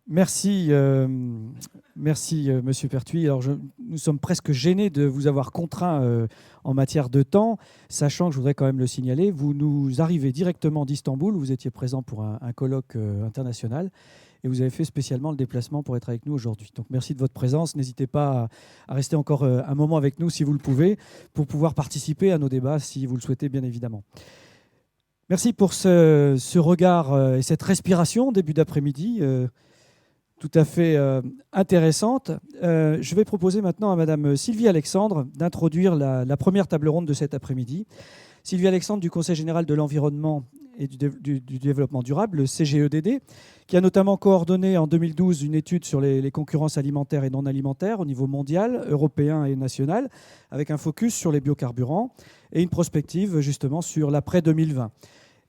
Merci, merci Monsieur Pertuis. Alors, nous sommes presque gênés de vous avoir contraint en matière de temps, sachant que je voudrais quand même le signaler, vous nous arrivez directement d'Istanbul, vous étiez présent pour un colloque international et vous avez fait spécialement le déplacement pour être avec nous aujourd'hui. Donc merci de votre présence. N'hésitez pas à rester encore un moment avec nous si vous le pouvez, pour pouvoir participer à nos débats si vous le souhaitez, bien évidemment. Merci pour ce regard et cette respiration début d'après-midi. Tout à fait intéressante. Je vais proposer maintenant à Madame Sylvie Alexandre d'introduire la première table ronde de cet après-midi. Sylvie Alexandre du Conseil général de l'environnement et du développement durable, le CGEDD, qui a notamment coordonné en 2012 une étude sur les concurrences alimentaires et non alimentaires au niveau mondial, européen et national, avec un focus sur les biocarburants et une prospective justement sur l'après 2020.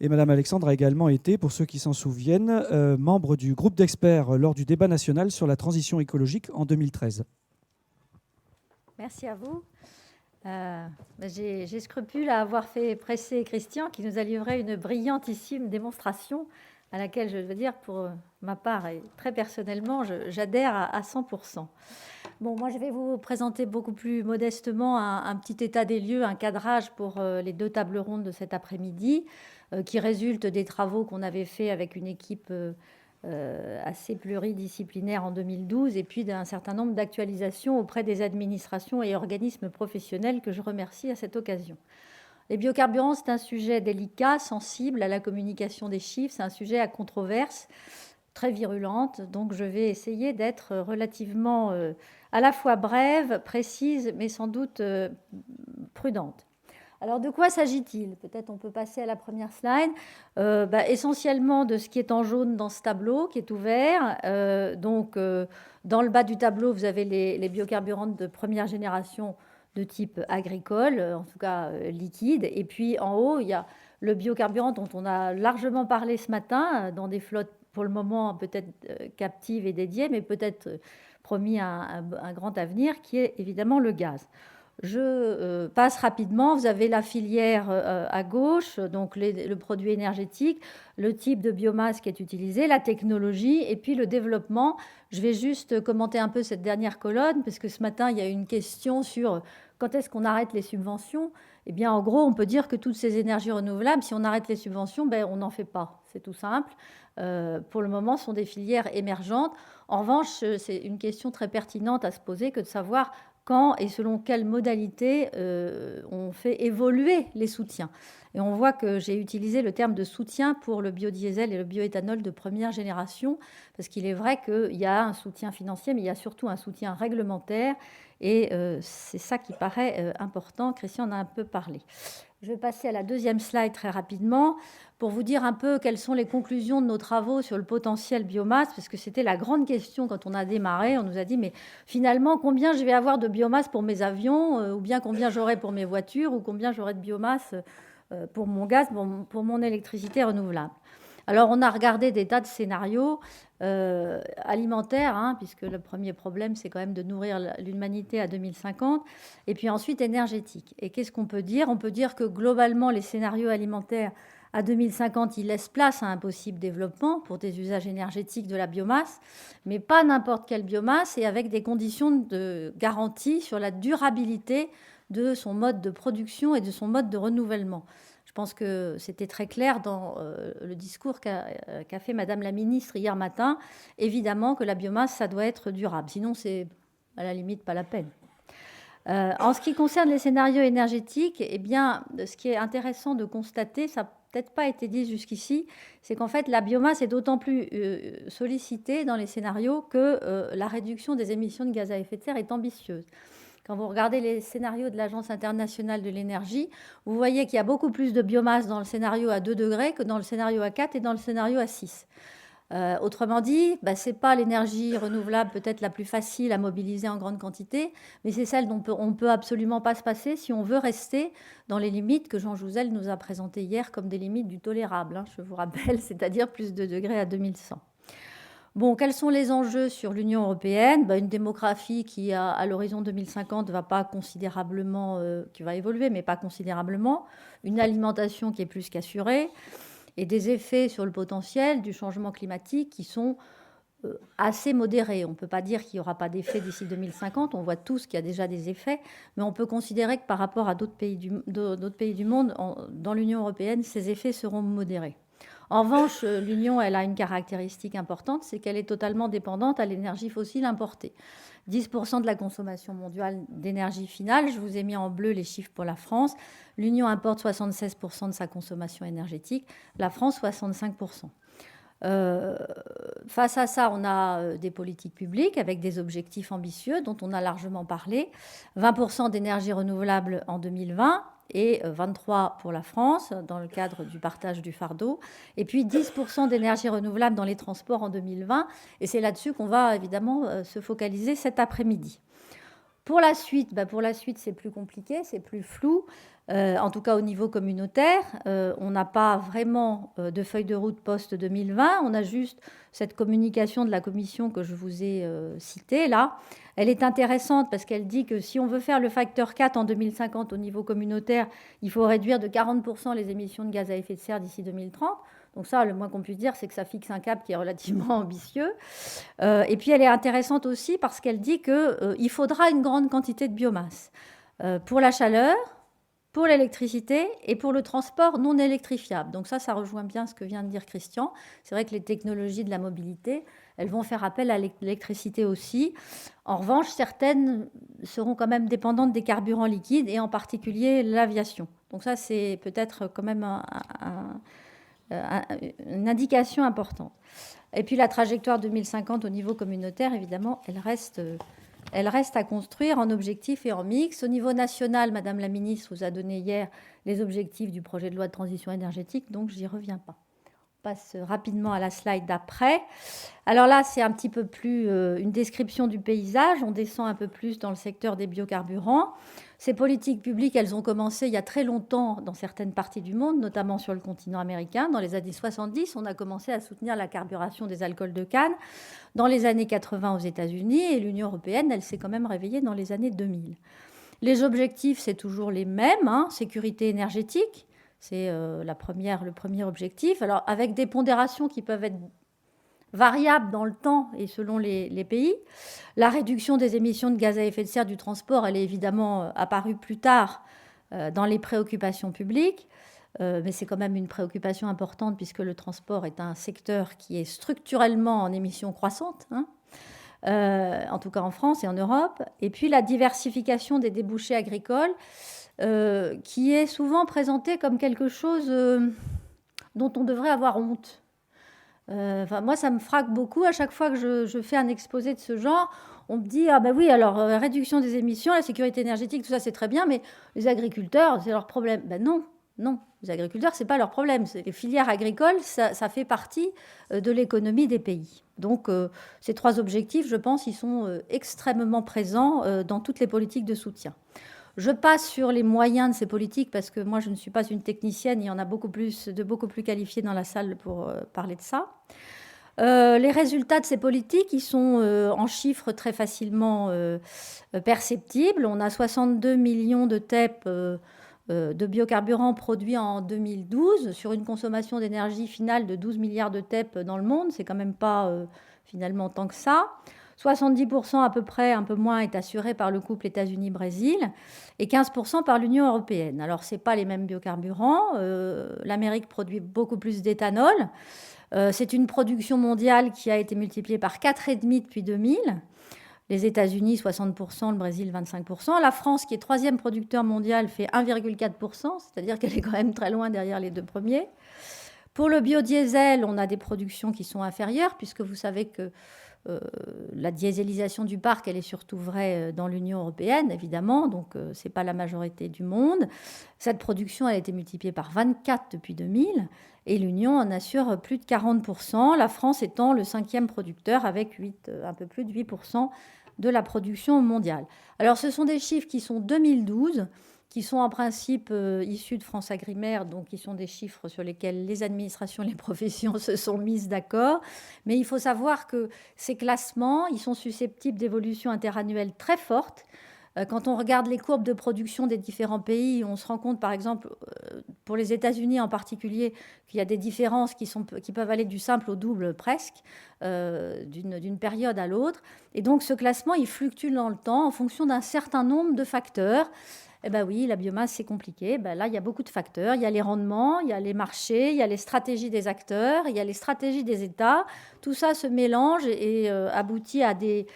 Et Mme Alexandre a également été, pour ceux qui s'en souviennent, membre du groupe d'experts lors du débat national sur la transition écologique en 2013. Merci à vous. J'ai scrupule à avoir fait presser Christian, qui nous a livré une brillantissime démonstration à laquelle, je veux dire, pour ma part et très personnellement, j'adhère à 100%. Bon, moi, je vais vous présenter beaucoup plus modestement un petit état des lieux, un cadrage pour les deux tables rondes de cet après-midi, qui résulte des travaux qu'on avait fait avec une équipe assez pluridisciplinaire en 2012 et puis d'un certain nombre d'actualisations auprès des administrations et organismes professionnels que je remercie à cette occasion. Les biocarburants, c'est un sujet délicat, sensible à la communication des chiffres, c'est un sujet à controverse, très virulente, donc je vais essayer d'être relativement à la fois brève, précise, mais sans doute prudente. Alors, de quoi s'agit-il? Peut-être on peut passer à la première slide. Essentiellement de ce qui est en jaune dans ce tableau, qui est ouvert. Dans le bas du tableau, vous avez les biocarburants de première génération de type agricole, en tout cas liquide. Et puis, en haut, il y a le biocarburant dont on a largement parlé ce matin, dans des flottes pour le moment peut-être captives et dédiées, mais peut-être promis à un grand avenir, qui est évidemment le gaz. Je passe rapidement. Vous avez la filière à gauche, donc le produit énergétique, le type de biomasse qui est utilisé, la technologie et puis le développement. Je vais juste commenter un peu cette dernière colonne parce que ce matin, il y a eu une question sur quand est-ce qu'on arrête les subventions. Eh bien, en gros, on peut dire que toutes ces énergies renouvelables, si on arrête les subventions, on n'en fait pas. C'est tout simple. Pour le moment, ce sont des filières émergentes. En revanche, c'est une question très pertinente à se poser que de savoir quand et selon quelle modalité on fait évoluer les soutiens. Et on voit que j'ai utilisé le terme de soutien pour le biodiesel et le bioéthanol de première génération, parce qu'il est vrai qu'il y a un soutien financier, mais il y a surtout un soutien réglementaire, et c'est ça qui paraît important. Christian en a un peu parlé. Je vais passer à la deuxième slide très rapidement pour vous dire un peu quelles sont les conclusions de nos travaux sur le potentiel biomasse, parce que c'était la grande question quand on a démarré. On nous a dit, mais finalement, combien je vais avoir de biomasse pour mes avions, ou bien combien j'aurai pour mes voitures, ou combien j'aurai de biomasse pour mon gaz, pour mon électricité renouvelable. Alors, on a regardé des tas de scénarios alimentaires, puisque le premier problème, c'est quand même de nourrir l'humanité à 2050, et puis ensuite énergétique. Et qu'est-ce qu'on peut dire? On peut dire que globalement, les scénarios alimentaires à 2050, ils laissent place à un possible développement pour des usages énergétiques de la biomasse, mais pas n'importe quelle biomasse et avec des conditions de garantie sur la durabilité de son mode de production et de son mode de renouvellement. Je pense que c'était très clair dans le discours qu'a fait Madame la ministre hier matin. Évidemment que la biomasse, ça doit être durable. Sinon, c'est à la limite pas la peine. En ce qui concerne les scénarios énergétiques, eh bien, ce qui est intéressant de constater, ça n'a peut-être pas été dit jusqu'ici, c'est qu'en fait, la biomasse est d'autant plus sollicitée dans les scénarios que la réduction des émissions de gaz à effet de serre est ambitieuse. Quand vous regardez les scénarios de l'Agence internationale de l'énergie, vous voyez qu'il y a beaucoup plus de biomasse dans le scénario à 2 degrés que dans le scénario à 4 et dans le scénario à 6. Autrement dit, ce n'est pas l'énergie renouvelable peut-être la plus facile à mobiliser en grande quantité, mais c'est celle dont on ne peut absolument pas se passer si on veut rester dans les limites que Jean Jouzel nous a présentées hier comme des limites du tolérable, je vous rappelle, c'est-à-dire plus de degrés à 2100. Bon, quels sont les enjeux sur l'Union européenne? Une démographie qui, à l'horizon 2050, va pas considérablement, qui va évoluer, mais pas considérablement. Une alimentation qui est plus qu'assurée. Et des effets sur le potentiel du changement climatique qui sont assez modéré. On ne peut pas dire qu'il n'y aura pas d'effet d'ici 2050. On voit tous qu'il y a déjà des effets, mais on peut considérer que par rapport à d'autres pays du monde, dans l'Union européenne, ces effets seront modérés. En revanche, l'Union, elle a une caractéristique importante, c'est qu'elle est totalement dépendante à l'énergie fossile importée. 10% de la consommation mondiale d'énergie finale, je vous ai mis en bleu les chiffres pour la France. L'Union importe 76% de sa consommation énergétique, la France 65%. Face à ça, on a des politiques publiques avec des objectifs ambitieux dont on a largement parlé. 20% d'énergie renouvelable en 2020 et 23% pour la France dans le cadre du partage du fardeau. Et puis 10% d'énergie renouvelable dans les transports en 2020. Et c'est là-dessus qu'on va évidemment se focaliser cet après-midi. Pour la suite, c'est plus compliqué, c'est plus flou. En tout cas au niveau communautaire, on n'a pas vraiment de feuille de route post-2020. On a juste cette communication de la Commission que je vous ai citée là. Elle est intéressante parce qu'elle dit que si on veut faire le facteur 4 en 2050 au niveau communautaire, il faut réduire de 40% les émissions de gaz à effet de serre d'ici 2030. Donc ça, le moins qu'on puisse dire, c'est que ça fixe un cap qui est relativement ambitieux. Et puis elle est intéressante aussi parce qu'elle dit qu'il faudra une grande quantité de biomasse pour la chaleur, pour l'électricité et pour le transport non électrifiable. Donc ça rejoint bien ce que vient de dire Christian. C'est vrai que les technologies de la mobilité, elles vont faire appel à l'électricité aussi. En revanche, certaines seront quand même dépendantes des carburants liquides et en particulier l'aviation. Donc ça, c'est peut-être quand même une indication importante. Et puis la trajectoire 2050 au niveau communautaire, évidemment, elle reste à construire en objectifs et en mix. Au niveau national, Madame la Ministre vous a donné hier les objectifs du projet de loi de transition énergétique, donc je n'y reviens pas. On passe rapidement à la slide d'après. Alors là, c'est un petit peu plus une description du paysage. On descend un peu plus dans le secteur des biocarburants. Ces politiques publiques, elles ont commencé il y a très longtemps dans certaines parties du monde, notamment sur le continent américain. Dans les années 70, on a commencé à soutenir la carburation des alcools de canne. Dans les années 80 aux États-Unis, et l'Union européenne, elle s'est quand même réveillée dans les années 2000. Les objectifs, c'est toujours les mêmes. Sécurité énergétique, c'est le premier objectif. Alors, avec des pondérations qui peuvent être variable dans le temps et selon les pays. La réduction des émissions de gaz à effet de serre du transport, elle est évidemment apparue plus tard dans les préoccupations publiques, mais c'est quand même une préoccupation importante puisque le transport est un secteur qui est structurellement en émissions croissantes, en tout cas en France et en Europe. Et puis la diversification des débouchés agricoles, qui est souvent présentée comme quelque chose dont on devrait avoir honte. Moi, ça me frappe beaucoup. À chaque fois que je fais un exposé de ce genre, on me dit « Ah ben oui, alors réduction des émissions, la sécurité énergétique, tout ça, c'est très bien, mais les agriculteurs, c'est leur problème. » Ben non. Les agriculteurs, ce n'est pas leur problème. Les filières agricoles, ça fait partie de l'économie des pays. Donc, ces trois objectifs, je pense, ils sont extrêmement présents dans toutes les politiques de soutien. Je passe sur les moyens de ces politiques parce que moi, je ne suis pas une technicienne. Il y en a beaucoup plus qualifiés dans la salle pour parler de ça. Les résultats de ces politiques, ils sont en chiffres très facilement perceptibles. On a 62 millions de TEP de biocarburants produits en 2012 sur une consommation d'énergie finale de 12 milliards de TEP dans le monde. C'est quand même pas finalement tant que ça. 70% à peu près, un peu moins, est assuré par le couple États-Unis-Brésil et 15% par l'Union européenne. Alors, ce n'est pas les mêmes biocarburants. L'Amérique produit beaucoup plus d'éthanol. C'est une production mondiale qui a été multipliée par 4,5 depuis 2000. Les États-Unis, 60%, le Brésil, 25%. La France, qui est troisième producteur mondial, fait 1,4%, c'est-à-dire qu'elle est quand même très loin derrière les deux premiers. Pour le biodiesel, on a des productions qui sont inférieures, puisque vous savez que la dieselisation du parc, elle est surtout vraie dans l'Union européenne, évidemment, donc ce n'est pas la majorité du monde. Cette production, elle a été multipliée par 24 depuis 2000, et l'Union en assure plus de 40%, la France étant le cinquième producteur avec un peu plus de 8% de la production mondiale. Alors, ce sont des chiffres qui sont 2012, qui sont en principe issus de France Agrimaire, donc qui sont des chiffres sur lesquels les administrations et les professions se sont mises d'accord. Mais il faut savoir que ces classements, ils sont susceptibles d'évolutions interannuelles très fortes. Quand on regarde les courbes de production des différents pays, on se rend compte, par exemple, pour les États-Unis en particulier, qu'il y a des différences qui peuvent aller du simple au double presque, d'une période à l'autre. Et donc ce classement, il fluctue dans le temps en fonction d'un certain nombre de facteurs. Eh bien oui, la biomasse, c'est compliqué. Ben là, il y a beaucoup de facteurs. Il y a les rendements, il y a les marchés, il y a les stratégies des acteurs, il y a les stratégies des États. Tout ça se mélange et aboutit à des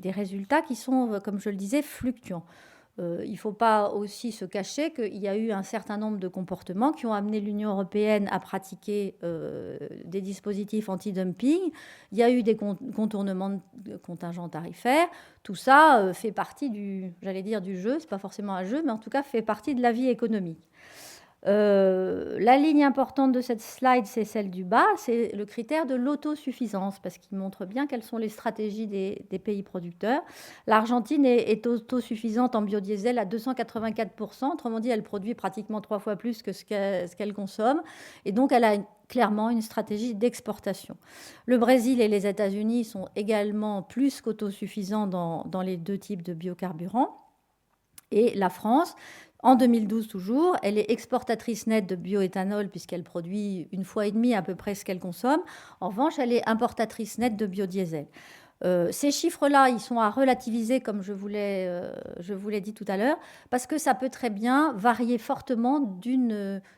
résultats qui sont, comme je le disais, fluctuants. Il ne faut pas aussi se cacher qu'il y a eu un certain nombre de comportements qui ont amené l'Union européenne à pratiquer des dispositifs anti-dumping. Il y a eu des contournements de contingents tarifaires. Tout ça fait partie du jeu. Ce n'est pas forcément un jeu, mais en tout cas fait partie de la vie économique. La ligne importante de cette slide, c'est celle du bas, c'est le critère de l'autosuffisance, parce qu'il montre bien quelles sont les stratégies des pays producteurs. L'Argentine est autosuffisante en biodiesel à 284%, autrement dit, elle produit pratiquement 3 fois plus que ce qu'elle consomme, et donc elle a clairement une stratégie d'exportation. Le Brésil et les États-Unis sont également plus qu'autosuffisants dans les deux types de biocarburants. Et la France, en 2012 toujours, elle est exportatrice nette de bioéthanol puisqu'elle produit 1,5 fois à peu près ce qu'elle consomme. En revanche, elle est importatrice nette de biodiesel. Ces chiffres-là, ils sont à relativiser, comme je vous l'ai dit tout à l'heure, parce que ça peut très bien varier fortement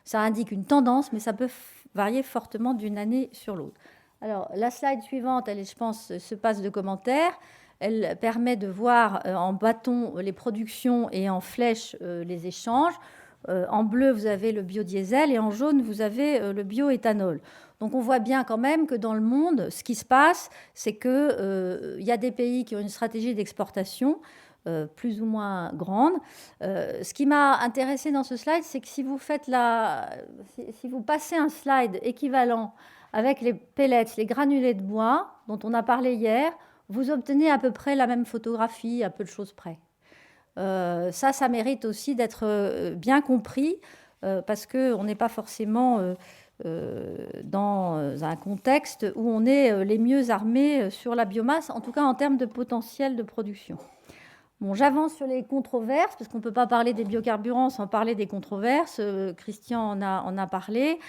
ça indique une tendance, mais ça peut varier fortement d'une année sur l'autre. Alors, la slide suivante, elle, je pense, se passe de commentaires. Elle permet de voir en bâton les productions et en flèche les échanges. En bleu, vous avez le biodiesel et en jaune, vous avez le bioéthanol. Donc on voit bien quand même que dans le monde, ce qui se passe, c'est qu'il y a des pays qui ont une stratégie d'exportation plus ou moins grande. Ce qui m'a intéressé dans ce slide, c'est que si vous passez un slide équivalent avec les pellets, les granulés de bois dont on a parlé hier, vous obtenez à peu près la même photographie, à peu de choses près. Ça mérite aussi d'être bien compris parce qu'on n'est pas forcément dans un contexte où on est les mieux armés sur la biomasse, en tout cas en termes de potentiel de production. Bon, j'avance sur les controverses, parce qu'on ne peut pas parler des biocarburants sans parler des controverses. Christian en a parlé.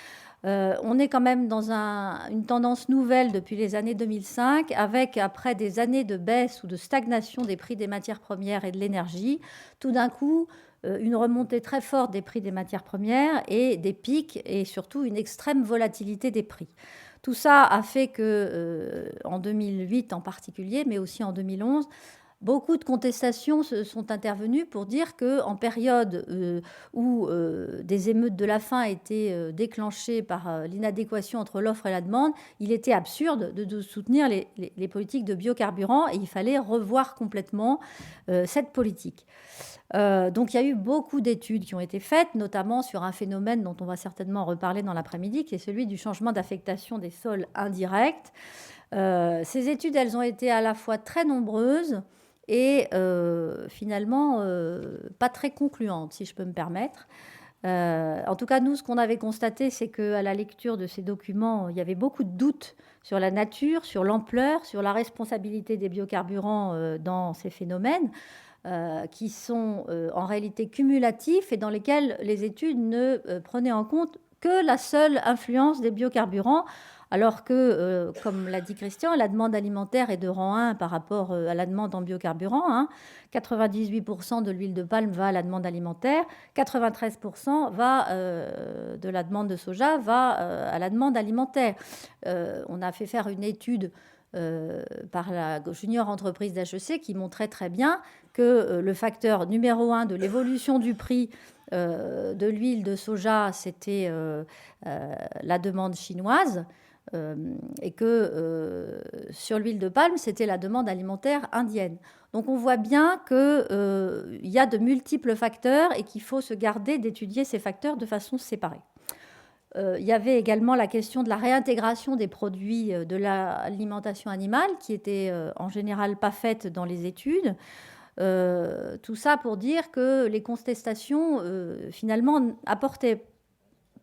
On est quand même dans une tendance nouvelle depuis les années 2005, avec, après des années de baisse ou de stagnation des prix des matières premières et de l'énergie, tout d'un coup, une remontée très forte des prix des matières premières et des pics, et surtout une extrême volatilité des prix. Tout ça a fait que, en 2008 en particulier, mais aussi en 2011, beaucoup de contestations sont intervenues pour dire qu'en période où des émeutes de la faim étaient déclenchées par l'inadéquation entre l'offre et la demande, il était absurde de soutenir les politiques de biocarburants et il fallait revoir complètement cette politique. Donc il y a eu beaucoup d'études qui ont été faites, notamment sur un phénomène dont on va certainement reparler dans l'après-midi, qui est celui du changement d'affectation des sols indirect. Ces études, elles ont été à la fois très nombreuses et finalement pas très concluante, si je peux me permettre. En tout cas, nous, ce qu'on avait constaté, c'est qu'à la lecture de ces documents, il y avait beaucoup de doutes sur la nature, sur l'ampleur, sur la responsabilité des biocarburants dans ces phénomènes, qui sont en réalité cumulatifs et dans lesquels les études ne prenaient en compte que la seule influence des biocarburants, alors que, comme l'a dit Christian, la demande alimentaire est de rang 1 par rapport à la demande en biocarburant. 98% de l'huile de palme va à la demande alimentaire, 93% de la demande de soja va à la demande alimentaire. On a fait faire une étude par la junior entreprise d'HEC qui montrait très bien que le facteur numéro 1 de l'évolution du prix de l'huile de soja, c'était la demande chinoise. Et que sur l'huile de palme, c'était la demande alimentaire indienne. Donc on voit bien qu'il y a de multiples facteurs et qu'il faut se garder d'étudier ces facteurs de façon séparée. Il y avait également la question de la réintégration des produits de l'alimentation animale, qui était en général pas faite dans les études. Tout ça pour dire que les contestations, finalement, apportaient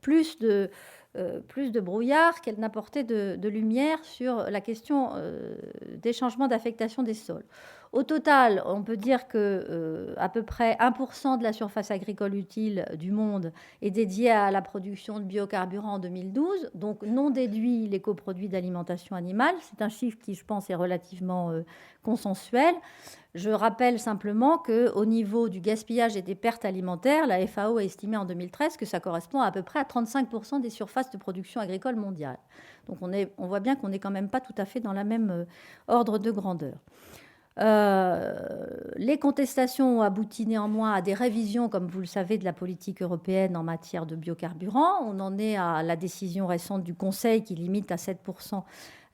plus de brouillard qu'elle n'apportait de lumière sur la question des changements d'affectation des sols. Au total, on peut dire que à peu près 1% de la surface agricole utile du monde est dédiée à la production de biocarburants en 2012, donc non déduit les coproduits d'alimentation animale. C'est un chiffre qui, je pense, est relativement consensuel. Je rappelle simplement qu'au niveau du gaspillage et des pertes alimentaires, la FAO a estimé en 2013 que ça correspond à peu près à 35% des surfaces de production agricole mondiale. Donc on voit bien qu'on n'est quand même pas tout à fait dans la même ordre de grandeur. Les contestations ont abouti néanmoins à des révisions, comme vous le savez, de la politique européenne en matière de biocarburants. On en est à la décision récente du Conseil qui limite à 7%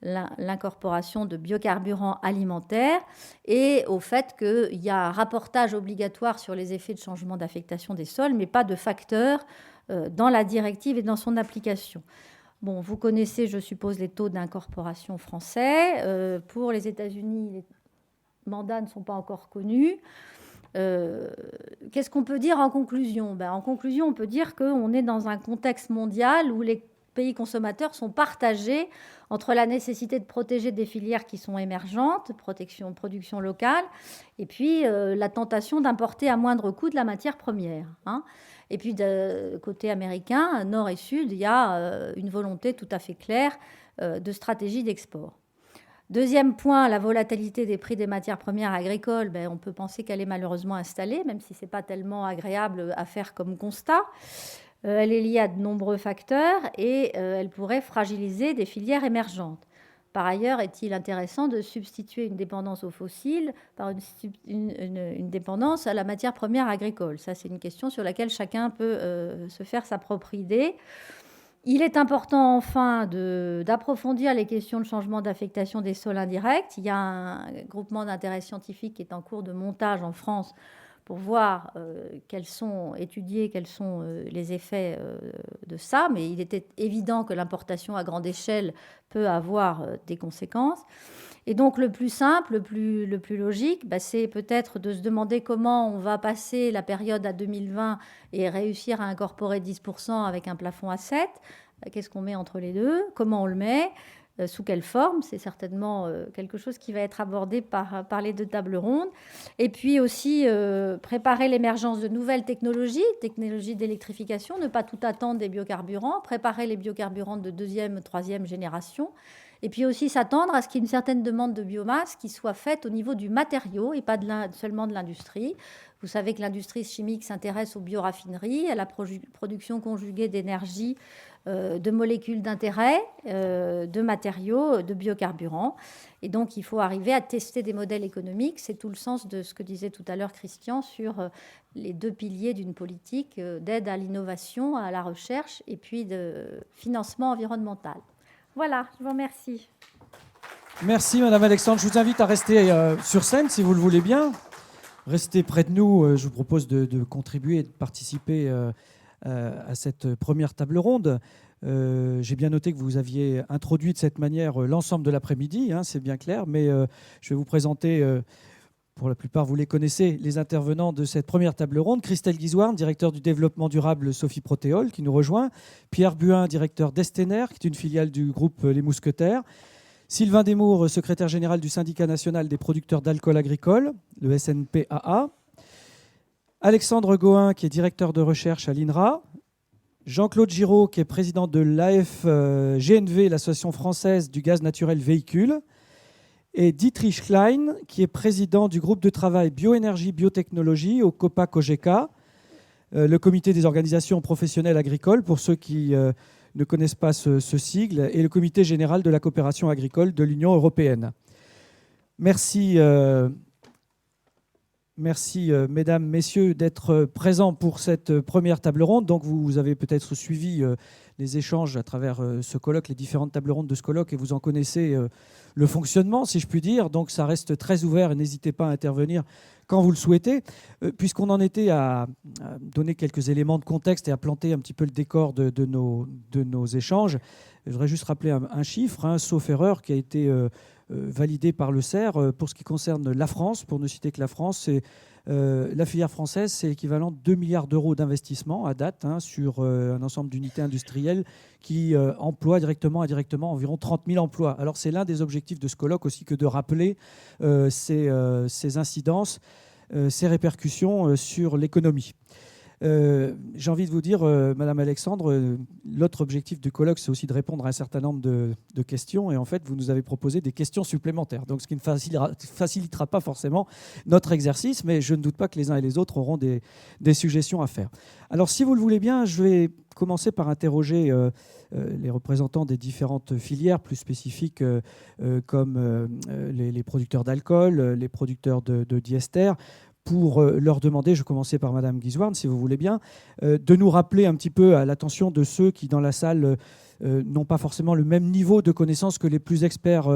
l'incorporation de biocarburants alimentaires et au fait qu'il y a un rapportage obligatoire sur les effets de changement d'affectation des sols, mais pas de facteurs dans la directive et dans son application. Bon, vous connaissez, je suppose, les taux d'incorporation français. Pour les États-Unis, les mandats ne sont pas encore connus. Qu'est-ce qu'on peut dire en conclusion ? En conclusion, on peut dire qu'on est dans un contexte mondial où les pays consommateurs sont partagés entre la nécessité de protéger des filières qui sont émergentes, production locale, et puis la tentation d'importer à moindre coût de la matière première. Et puis, de côté américain, nord et sud, il y a une volonté tout à fait claire de stratégie d'export. Deuxième point, la volatilité des prix des matières premières agricoles. On peut penser qu'elle est malheureusement installée, même si ce n'est pas tellement agréable à faire comme constat. Elle est liée à de nombreux facteurs et elle pourrait fragiliser des filières émergentes. Par ailleurs, est-il intéressant de substituer une dépendance aux fossiles par une dépendance à la matière première agricole ? Ça, c'est une question sur laquelle chacun peut se faire sa propre idée. Il est important, enfin, d'approfondir les questions de changement d'affectation des sols indirects. Il y a un groupement d'intérêt scientifique qui est en cours de montage en France pour voir étudier quels sont les effets de ça. Mais il était évident que l'importation à grande échelle peut avoir des conséquences. Et donc, le plus simple, le plus logique, c'est peut-être de se demander comment on va passer la période à 2020 et réussir à incorporer 10% avec un plafond à 7. Qu'est-ce qu'on met entre les deux ? Comment on le met ? Sous quelle forme ? C'est certainement quelque chose qui va être abordé par les deux tables rondes. Et puis aussi, préparer l'émergence de nouvelles technologies d'électrification, ne pas tout attendre des biocarburants, préparer les biocarburants de deuxième, troisième génération. Et puis aussi s'attendre à ce qu'il y ait une certaine demande de biomasse qui soit faite au niveau du matériau et pas seulement de l'industrie. Vous savez que l'industrie chimique s'intéresse aux bioraffineries, à la production conjuguée d'énergie, de molécules d'intérêt, de matériaux, de biocarburants. Et donc, il faut arriver à tester des modèles économiques. C'est tout le sens de ce que disait tout à l'heure Christian sur les deux piliers d'une politique d'aide à l'innovation, à la recherche et puis de financement environnemental. Voilà, je vous remercie. Merci, Madame Alexandre. Je vous invite à rester sur scène, si vous le voulez bien. Restez près de nous. Je vous propose de contribuer et de participer à cette première table ronde. J'ai bien noté que vous aviez introduit de cette manière l'ensemble de l'après-midi, c'est bien clair, mais je vais vous présenter, pour la plupart vous les connaissez, les intervenants de cette première table ronde. Christelle Guizoarn, directeur du développement durable Sophie Protéol, qui nous rejoint. Pierre Buin, directeur d'Estener, qui est une filiale du groupe Les Mousquetaires. Sylvain Desmours, secrétaire général du syndicat national des producteurs d'alcool agricole, le SNPAA. Alexandre Gohin, qui est directeur de recherche à l'INRA. Jean-Claude Giraud, qui est président de l'AFGNV, l'Association française du gaz naturel véhicule. Et Dietrich Klein, qui est président du groupe de travail bioénergie biotechnologie au COPA-COGECA, le comité des organisations professionnelles agricoles, pour ceux qui ne connaissent pas ce sigle, et le comité général de la coopération agricole de l'Union européenne. Merci, mesdames, messieurs, d'être présents pour cette première table ronde. Donc, vous avez peut-être suivi les échanges à travers ce colloque, les différentes tables rondes de ce colloque, et vous en connaissez le fonctionnement, si je puis dire. Donc, ça reste très ouvert et n'hésitez pas à intervenir quand vous le souhaitez. Puisqu'on en était à donner quelques éléments de contexte et à planter un petit peu le décor de nos échanges, je voudrais juste rappeler un chiffre, sauf erreur, qui a été validé par le CER pour ce qui concerne la France. Pour ne citer que la France, c'est La filière française, c'est l'équivalent de 2 milliards d'euros d'investissement à date sur un ensemble d'unités industrielles qui emploient directement et indirectement environ 30 000 emplois. Alors c'est l'un des objectifs de ce colloque aussi que de rappeler ces incidences, ces répercussions sur l'économie. J'ai envie de vous dire, Madame Alexandre, l'autre objectif du colloque, c'est aussi de répondre à un certain nombre de questions. Et en fait, vous nous avez proposé des questions supplémentaires. Donc, ce qui ne facilitera pas forcément notre exercice, mais je ne doute pas que les uns et les autres auront des suggestions à faire. Alors, si vous le voulez bien, je vais commencer par interroger les représentants des différentes filières plus spécifiques comme les producteurs d'alcool, les producteurs de diester, pour leur demander, je commençais par Madame Guizouarne, si vous voulez bien, de nous rappeler un petit peu à l'attention de ceux qui, dans la salle, n'ont pas forcément le même niveau de connaissance que les plus experts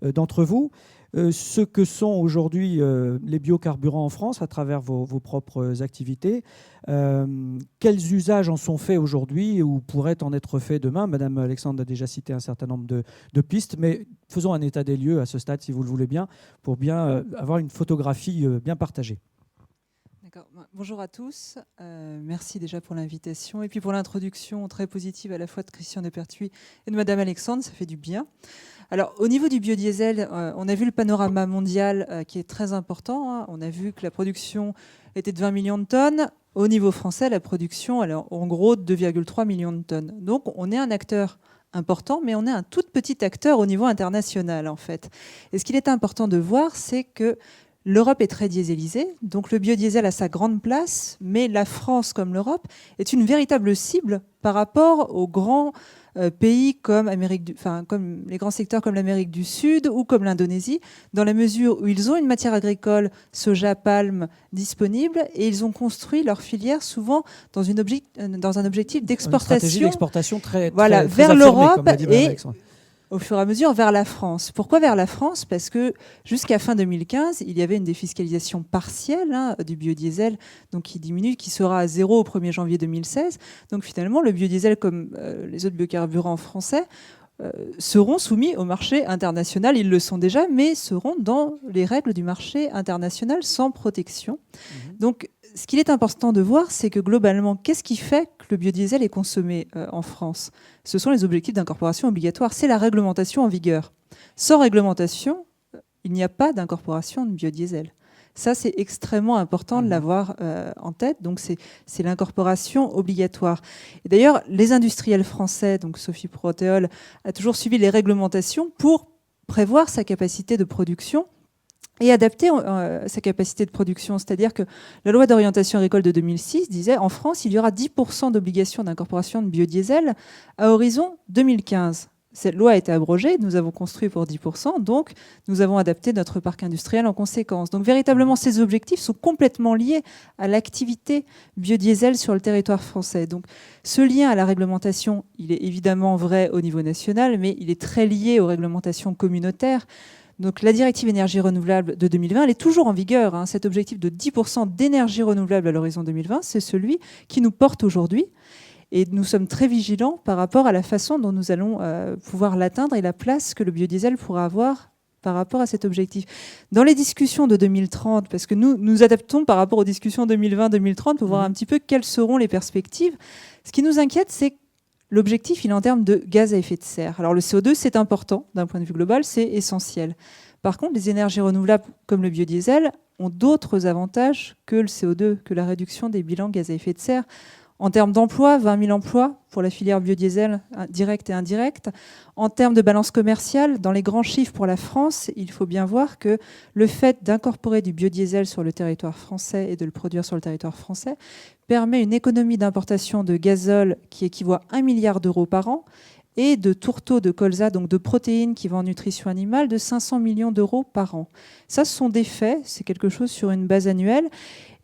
d'entre vous, ce que sont aujourd'hui les biocarburants en France à travers vos propres activités. Quels usages en sont faits aujourd'hui ou pourraient en être faits demain? Madame Alexandre a déjà cité un certain nombre de pistes, mais faisons un état des lieux à ce stade, si vous le voulez bien, pour bien avoir une photographie bien partagée. Bonjour à tous. Merci déjà pour l'invitation et puis pour l'introduction très positive à la fois de Christian Depertuis et de Madame Alexandre, ça fait du bien. Alors, au niveau du biodiesel, on a vu le panorama mondial qui est très important. On a vu que la production était de 20 millions de tonnes. Au niveau français, la production, elle est en gros de 2,3 millions de tonnes. Donc, on est un acteur important, mais on est un tout petit acteur au niveau international, en fait. Et ce qu'il est important de voir, c'est que l'Europe est très dieselisée, donc le biodiesel a sa grande place, mais la France, comme l'Europe, est une véritable cible par rapport aux grands pays comme les grands secteurs comme l'Amérique du Sud ou comme l'Indonésie, dans la mesure où ils ont une matière agricole, soja, palme, disponible, et ils ont construit leur filière souvent dans un objectif d'exportation. Une stratégie d'exportation très vers affirmée, l'Europe et au fur et à mesure vers la France. Pourquoi vers la France? Parce que jusqu'à fin 2015, il y avait une défiscalisation partielle du biodiesel, donc qui diminue, qui sera à 0 au 1er janvier 2016. Donc finalement, le biodiesel, comme les autres biocarburants français, seront soumis au marché international. Ils le sont déjà, mais seront dans les règles du marché international sans protection. Donc, ce qu'il est important de voir, c'est que globalement, qu'est-ce qui fait que le biodiesel est consommé en France? Ce sont les objectifs d'incorporation obligatoires. C'est la réglementation en vigueur. Sans réglementation, il n'y a pas d'incorporation de biodiesel. Ça, c'est extrêmement important de l'avoir en tête. Donc, c'est l'incorporation obligatoire. Et d'ailleurs, les industriels français, donc Sophie Protéol, a toujours suivi les réglementations pour prévoir sa capacité de production et adapter sa capacité de production. C'est-à-dire que la loi d'orientation agricole de 2006 disait en France, il y aura 10% d'obligation d'incorporation de biodiesel à horizon 2015. Cette loi a été abrogée, nous avons construit pour 10%, donc nous avons adapté notre parc industriel en conséquence. Donc véritablement, ces objectifs sont complètement liés à l'activité biodiesel sur le territoire français. Donc ce lien à la réglementation, il est évidemment vrai au niveau national, mais il est très lié aux réglementations communautaires. Donc la directive énergie renouvelable de 2020, elle est toujours en vigueur. Cet objectif de 10% d'énergie renouvelable à l'horizon 2020, c'est celui qui nous porte aujourd'hui. Et nous sommes très vigilants par rapport à la façon dont nous allons pouvoir l'atteindre et la place que le biodiesel pourra avoir par rapport à cet objectif. Dans les discussions de 2030, parce que nous adaptons par rapport aux discussions 2020-2030 pour voir un petit peu quelles seront les perspectives, ce qui nous inquiète, c'est que l'objectif, il est en termes de gaz à effet de serre. Alors le CO2, c'est important d'un point de vue global, c'est essentiel. Par contre, les énergies renouvelables comme le biodiesel ont d'autres avantages que le CO2, que la réduction des bilans gaz à effet de serre. En termes d'emploi, 20 000 emplois pour la filière biodiesel, direct et indirect. En termes de balance commerciale, dans les grands chiffres pour la France, il faut bien voir que le fait d'incorporer du biodiesel sur le territoire français et de le produire sur le territoire français permet une économie d'importation de gazole qui équivaut à 1 milliard d'euros par an et de tourteaux de colza, donc de protéines qui vont en nutrition animale, de 500 millions d'euros par an. Ça, ce sont des faits, c'est quelque chose sur une base annuelle,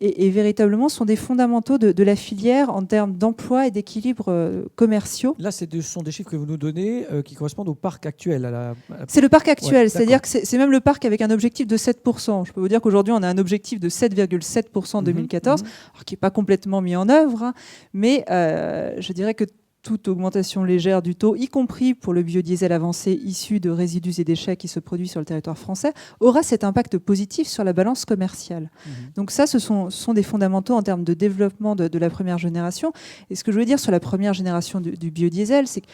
et véritablement sont des fondamentaux de la filière en termes d'emploi et d'équilibre commerciaux. Là, ce sont des chiffres que vous nous donnez qui correspondent au parc actuel. C'est le parc actuel, c'est-à-dire que c'est même le parc avec un objectif de 7%. Je peux vous dire qu'aujourd'hui, on a un objectif de 7,7% en 2014, alors qui n'est pas complètement mis en œuvre, mais je dirais que toute augmentation légère du taux, y compris pour le biodiesel avancé issu de résidus et déchets qui se produit sur le territoire français, aura cet impact positif sur la balance commerciale. Donc ça, ce sont des fondamentaux en termes de développement de la première génération. Et ce que je veux dire sur la première génération du biodiesel, c'est que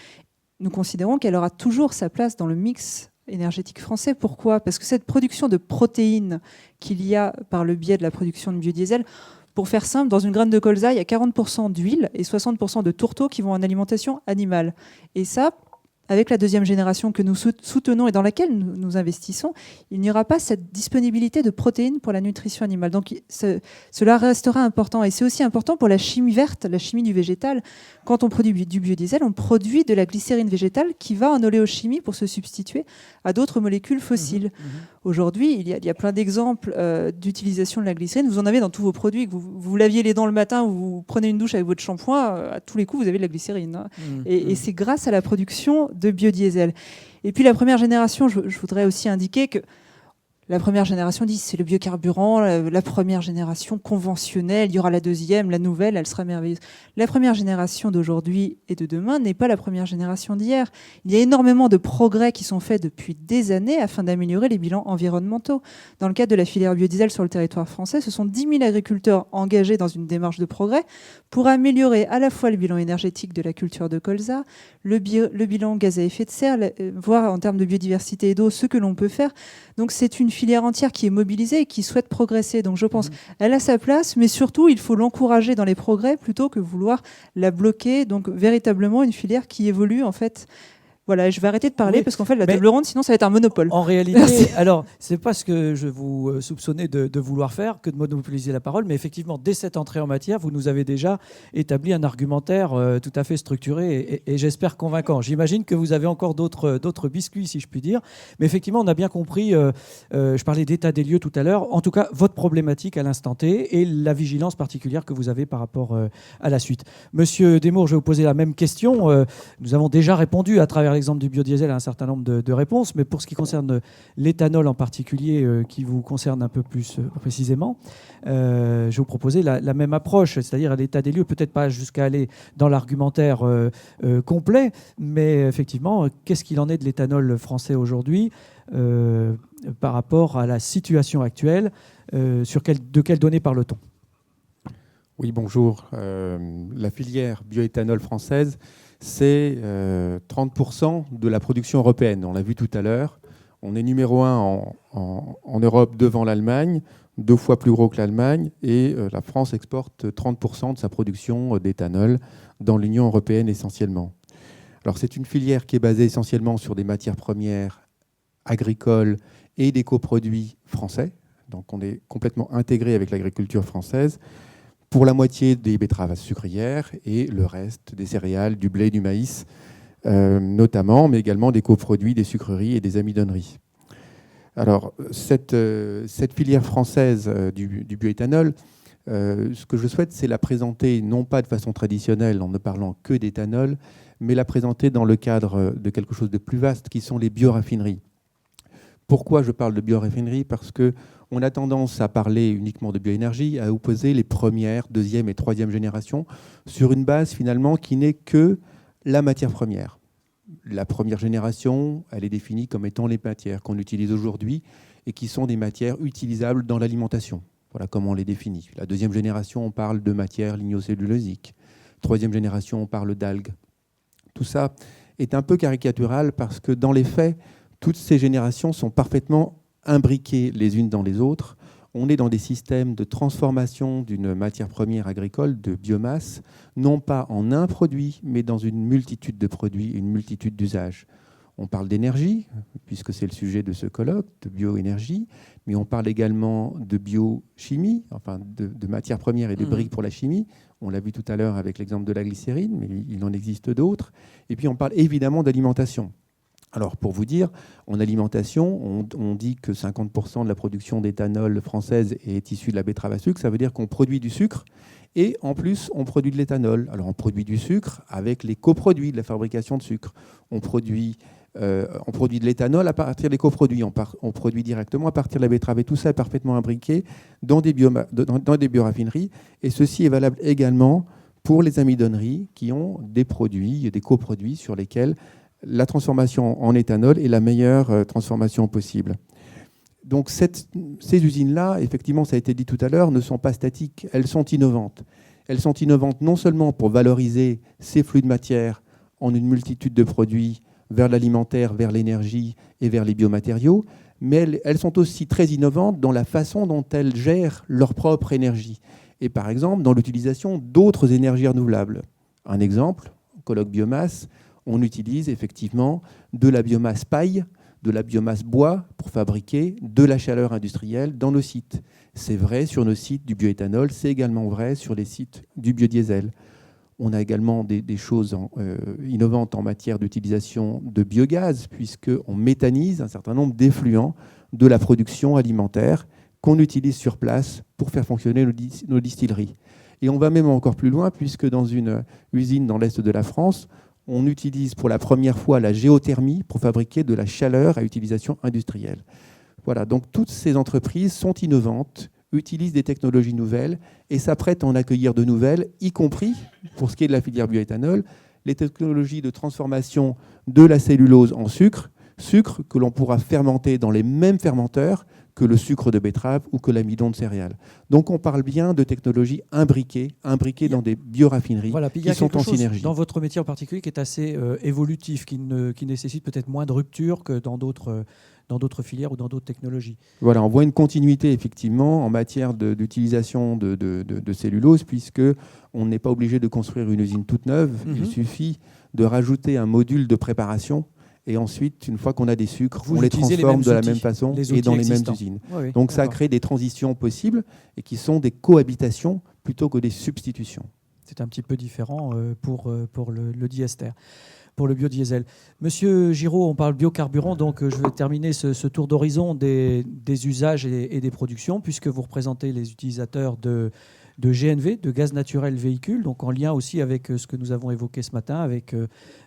nous considérons qu'elle aura toujours sa place dans le mix énergétique français. Pourquoi ? Parce que cette production de protéines qu'il y a par le biais de la production de biodiesel, pour faire simple, dans une graine de colza, il y a 40% d'huile et 60% de tourteaux qui vont en alimentation animale. Et ça, avec la deuxième génération que nous soutenons et dans laquelle nous investissons, il n'y aura pas cette disponibilité de protéines pour la nutrition animale. Donc cela restera important. Et c'est aussi important pour la chimie verte, la chimie du végétal. Quand on produit du biodiesel, on produit de la glycérine végétale qui va en oléochimie pour se substituer à d'autres molécules fossiles. Aujourd'hui, il y a plein d'exemples d'utilisation de la glycérine. Vous en avez dans tous vos produits. Que vous laviez les dents le matin, vous prenez une douche avec votre shampoing, à tous les coups, vous avez de la glycérine. Hein. Et c'est grâce à la production de biodiesel. Et puis la première génération, je voudrais aussi indiquer que la première génération dit c'est le biocarburant, la première génération conventionnelle, il y aura la deuxième, la nouvelle, elle sera merveilleuse. La première génération d'aujourd'hui et de demain n'est pas la première génération d'hier. Il y a énormément de progrès qui sont faits depuis des années afin d'améliorer les bilans environnementaux. Dans le cadre de la filière biodiesel sur le territoire français, ce sont 10 000 agriculteurs engagés dans une démarche de progrès pour améliorer à la fois le bilan énergétique de la culture de colza, le bilan gaz à effet de serre, voir en termes de biodiversité et d'eau ce que l'on peut faire. Donc c'est une filière entière qui est mobilisée et qui souhaite progresser. Donc je pense qu'elle a sa place, mais surtout il faut l'encourager dans les progrès plutôt que vouloir la bloquer. Donc véritablement une filière qui évolue en fait. Voilà, je vais arrêter de parler parce qu'en fait la table ronde, sinon ça va être un monopole. En réalité, alors c'est pas ce que je vous soupçonnais de vouloir faire que de monopoliser la parole, mais effectivement dès cette entrée en matière, vous nous avez déjà établi un argumentaire tout à fait structuré et j'espère convaincant. J'imagine que vous avez encore d'autres biscuits, si je puis dire, mais effectivement on a bien compris. Je parlais d'état des lieux tout à l'heure. En tout cas, votre problématique à l'instant T et la vigilance particulière que vous avez par rapport à la suite. Monsieur Desmours, je vais vous poser la même question. Nous avons déjà répondu à travers l'exemple du biodiesel à un certain nombre de réponses, mais pour ce qui concerne l'éthanol en particulier, qui vous concerne un peu plus précisément, je vais vous proposer la même approche, c'est-à-dire à l'état des lieux, peut-être pas jusqu'à aller dans l'argumentaire complet, mais effectivement, qu'est-ce qu'il en est de l'éthanol français aujourd'hui par rapport à la situation actuelle, de quelles données parle-t-on ? Oui, bonjour. La filière bioéthanol française, c'est 30% de la production européenne. On l'a vu tout à l'heure. On est numéro 1 en Europe devant l'Allemagne, 2 fois plus gros que l'Allemagne, et la France exporte 30% de sa production d'éthanol dans l'Union européenne essentiellement. Alors c'est une filière qui est basée essentiellement sur des matières premières agricoles et des coproduits français. Donc on est complètement intégré avec l'agriculture française, pour la moitié des betteraves sucrières et le reste des céréales, du blé, du maïs notamment, mais également des coproduits, des sucreries et des amidonneries. Alors, cette filière française du bioéthanol, ce que je souhaite, c'est la présenter non pas de façon traditionnelle en ne parlant que d'éthanol, mais la présenter dans le cadre de quelque chose de plus vaste qui sont les bioraffineries. Pourquoi je parle de bioraffinerie ? Parce qu'on a tendance à parler uniquement de bioénergie, à opposer les première, deuxième et troisième générations sur une base finalement qui n'est que la matière première. La première génération, elle est définie comme étant les matières qu'on utilise aujourd'hui et qui sont des matières utilisables dans l'alimentation. Voilà comment on les définit. La deuxième génération, on parle de matières lignocellulosiques. Troisième génération, on parle d'algues. Tout ça est un peu caricatural parce que dans les faits, toutes ces générations sont parfaitement imbriquées les unes dans les autres. On est dans des systèmes de transformation d'une matière première agricole, de biomasse, non pas en un produit, mais dans une multitude de produits, une multitude d'usages. On parle d'énergie, puisque c'est le sujet de ce colloque, de bioénergie, mais on parle également de biochimie, enfin de matières premières et de briques pour la chimie. On l'a vu tout à l'heure avec l'exemple de la glycérine, mais il en existe d'autres. Et puis on parle évidemment d'alimentation. Alors, pour vous dire, en alimentation, on dit que 50% de la production d'éthanol française est issue de la betterave à sucre. Ça veut dire qu'on produit du sucre et en plus, on produit de l'éthanol. Alors, on produit du sucre avec les coproduits de la fabrication de sucre. On produit de l'éthanol à partir des coproduits. On produit directement à partir de la betterave. Et tout ça est parfaitement imbriqué dans des bioraffineries. Et ceci est valable également pour les amidonneries qui ont des produits, des coproduits sur lesquels la transformation en éthanol est la meilleure transformation possible. Donc ces usines-là, effectivement, ça a été dit tout à l'heure, ne sont pas statiques, elles sont innovantes. Elles sont innovantes non seulement pour valoriser ces flux de matière en une multitude de produits vers l'alimentaire, vers l'énergie et vers les biomatériaux, mais elles sont aussi très innovantes dans la façon dont elles gèrent leur propre énergie. Et par exemple, dans l'utilisation d'autres énergies renouvelables. Un exemple, colloque biomasse, on utilise effectivement de la biomasse paille, de la biomasse bois pour fabriquer de la chaleur industrielle dans nos sites. C'est vrai sur nos sites du bioéthanol, c'est également vrai sur les sites du biodiesel. On a également des choses innovantes en matière d'utilisation de biogaz, puisqu'on méthanise un certain nombre d'effluents de la production alimentaire qu'on utilise sur place pour faire fonctionner nos distilleries. Et on va même encore plus loin, puisque dans une usine dans l'est de la France, on utilise pour la première fois la géothermie pour fabriquer de la chaleur à utilisation industrielle. Voilà, donc toutes ces entreprises sont innovantes, utilisent des technologies nouvelles et s'apprêtent à en accueillir de nouvelles, y compris, pour ce qui est de la filière bioéthanol, les technologies de transformation de la cellulose en sucre, sucre que l'on pourra fermenter dans les mêmes fermenteurs que le sucre de betterave ou que l'amidon de céréales. Donc on parle bien de technologies imbriquées dans des bioraffineries qui sont en synergie. Dans votre métier en particulier qui est assez évolutif, qui nécessite peut-être moins de rupture que dans d'autres filières ou dans d'autres technologies. Voilà, on voit une continuité effectivement en matière d'utilisation de cellulose, puisqu'on n'est pas obligé de construire une usine toute neuve, il suffit de rajouter un module de préparation. Et ensuite, une fois qu'on a des sucres, on les transforme de la même façon et dans les mêmes usines. Oui, donc ça crée des transitions possibles et qui sont des cohabitations plutôt que des substitutions. C'est un petit peu différent pour le diester, pour le biodiesel. Monsieur Giraud, on parle biocarburant, donc je vais terminer ce tour d'horizon des usages et des productions, puisque vous représentez les utilisateurs de GNV, de gaz naturel véhicule, donc en lien aussi avec ce que nous avons évoqué ce matin, avec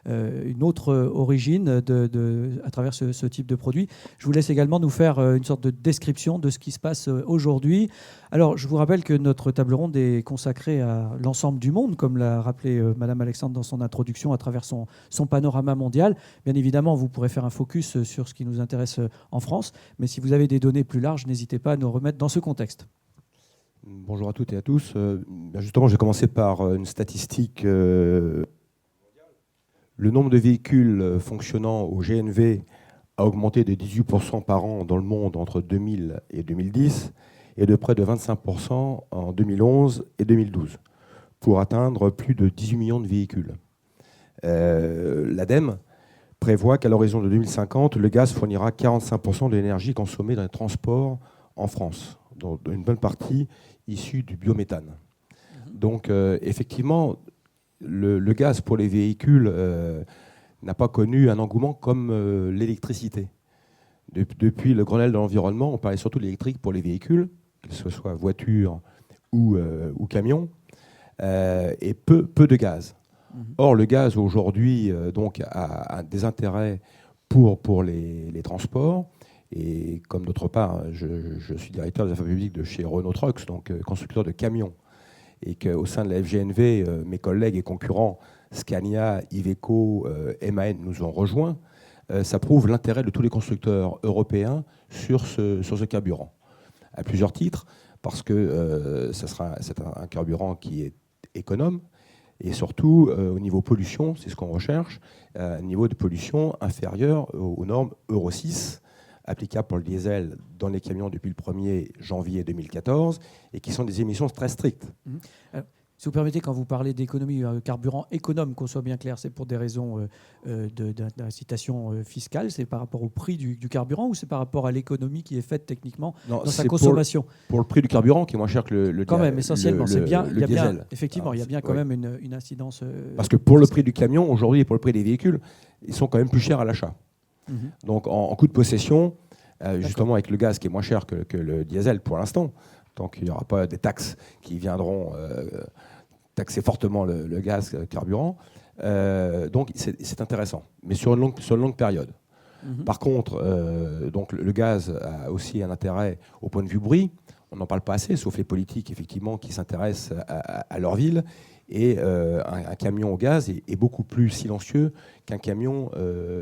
une autre origine à travers ce type de produit. Je vous laisse également nous faire une sorte de description de ce qui se passe aujourd'hui. Alors, je vous rappelle que notre table ronde est consacrée à l'ensemble du monde, comme l'a rappelé Madame Alexandre dans son introduction, à travers son panorama mondial. Bien évidemment, vous pourrez faire un focus sur ce qui nous intéresse en France, mais si vous avez des données plus larges, n'hésitez pas à nous remettre dans ce contexte. Bonjour à toutes et à tous. Justement, j'ai commencé par une statistique. Le nombre de véhicules fonctionnant au GNV a augmenté de 18% par an dans le monde entre 2000 et 2010 et de près de 25% en 2011 et 2012 pour atteindre plus de 18 millions de véhicules. L'ADEME prévoit qu'à l'horizon de 2050, le gaz fournira 45% de l'énergie consommée dans les transports en France, dont une bonne partie issue du biométhane. Donc, effectivement, le gaz pour les véhicules n'a pas connu un engouement comme l'électricité. Depuis le Grenelle de l'environnement, on parlait surtout de l'électrique pour les véhicules, que ce soit voiture ou camion, et peu de gaz. Or, le gaz aujourd'hui donc a des intérêts pour les transports. Et comme d'autre part, je suis directeur des affaires publiques de chez Renault Trucks, donc constructeur de camions, et qu'au sein de la FGNV, mes collègues et concurrents Scania, Iveco, MAN nous ont rejoints, ça prouve l'intérêt de tous les constructeurs européens sur ce carburant. À plusieurs titres, parce que c'est un carburant qui est économe, et surtout au niveau pollution, c'est ce qu'on recherche, un niveau de pollution inférieur aux normes Euro 6, applicables pour le diesel dans les camions depuis le 1er janvier 2014 et qui sont des émissions très strictes. Si vous permettez, quand vous parlez d'économie carburant économe, qu'on soit bien clair, c'est pour des raisons d'incitation fiscale, c'est par rapport au prix du carburant ou c'est par rapport à l'économie qui est faite techniquement dans sa consommation? Pour le prix du carburant qui est moins cher que le quand même, essentiellement, c'est bien, il y a diesel. Bien, effectivement, il y a bien quand même une incidence. Parce que pour le prix du camion, aujourd'hui, et pour le prix des véhicules, ils sont quand même plus chers à l'achat. Donc en coût de possession, justement avec le gaz qui est moins cher que le diesel pour l'instant, tant qu'il n'y aura pas des taxes qui viendront taxer fortement le gaz carburant, donc c'est intéressant, mais sur une longue période. Par contre, donc le gaz a aussi un intérêt au point de vue bruit. On n'en parle pas assez, sauf les politiques effectivement qui s'intéressent à leur ville Et un camion au gaz est beaucoup plus silencieux qu'un camion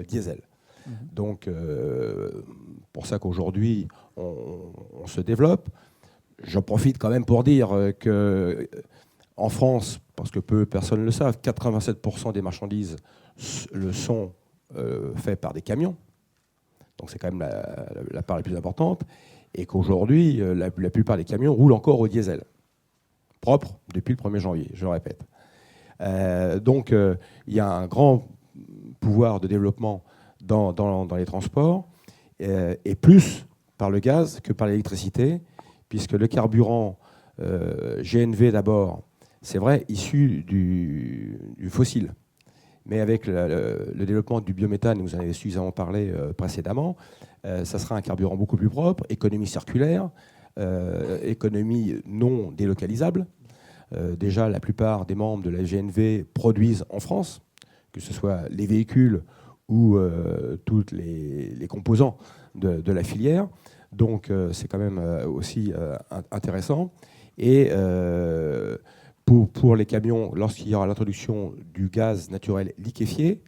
diesel. Donc, pour ça qu'aujourd'hui, on se développe. J'en profite quand même pour dire qu'en France, parce que peu de personnes le savent, 87% des marchandises le sont faites par des camions. Donc c'est quand même la part la plus importante. Et qu'aujourd'hui, la plupart des camions roulent encore au diesel. Propre depuis le 1er janvier, je le répète. Donc il y a un grand pouvoir de développement dans les transports, et plus par le gaz que par l'électricité, puisque le carburant GNV d'abord, c'est vrai, issu du fossile. Mais avec le développement du biométhane, vous en avez suffisamment parlé précédemment, ça sera un carburant beaucoup plus propre, économie circulaire, économie non délocalisable. Déjà, la plupart des membres de la GNV produisent en France, que ce soit les véhicules ou tous les composants de la filière. Donc, c'est quand même aussi intéressant. Et pour les camions, lorsqu'il y aura l'introduction du gaz naturel liquéfié,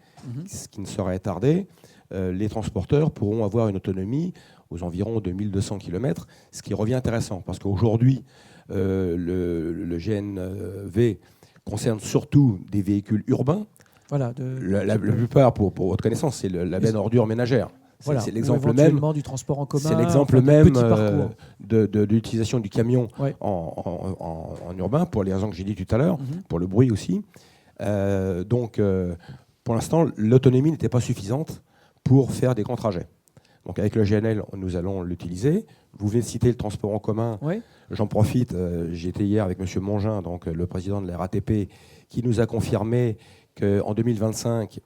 ce qui ne saurait tarder, les transporteurs pourront avoir une autonomie aux environs de 1200 km, ce qui revient intéressant, parce qu'aujourd'hui, le GNV concerne surtout des véhicules urbains. Voilà, la plupart, pour votre connaissance, c'est la benne ordure ménagère. Voilà, c'est l'exemple même du transport en commun. C'est l'exemple même de l'utilisation du camion en urbain, pour les raisons que j'ai dit tout à l'heure, pour le bruit aussi. Donc, pour l'instant, l'autonomie n'était pas suffisante pour faire des grands trajets. Donc, avec le GNL, nous allons l'utiliser. Vous venez de citer le transport en commun. Oui. J'en profite. J'ai été hier avec M. Mongin, donc, le président de la RATP, qui nous a confirmé qu'en 2025,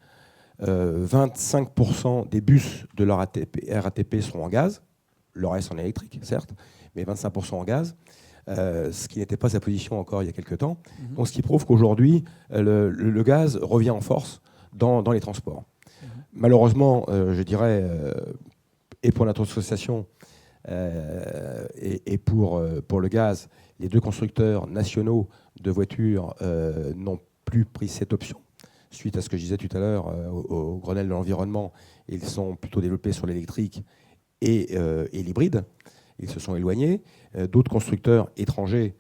25% des bus de la RATP seront en gaz. Le reste en électrique, certes, mais 25% en gaz. Ce qui n'était pas sa position encore il y a quelques temps. Donc, ce qui prouve qu'aujourd'hui, le gaz revient en force dans les transports. Malheureusement, je dirais, et pour notre association et pour le gaz, les deux constructeurs nationaux de voitures n'ont plus pris cette option. Suite à ce que je disais tout à l'heure au Grenelle de l'environnement, ils sont plutôt développés sur l'électrique et l'hybride. Ils se sont éloignés. D'autres constructeurs étrangers,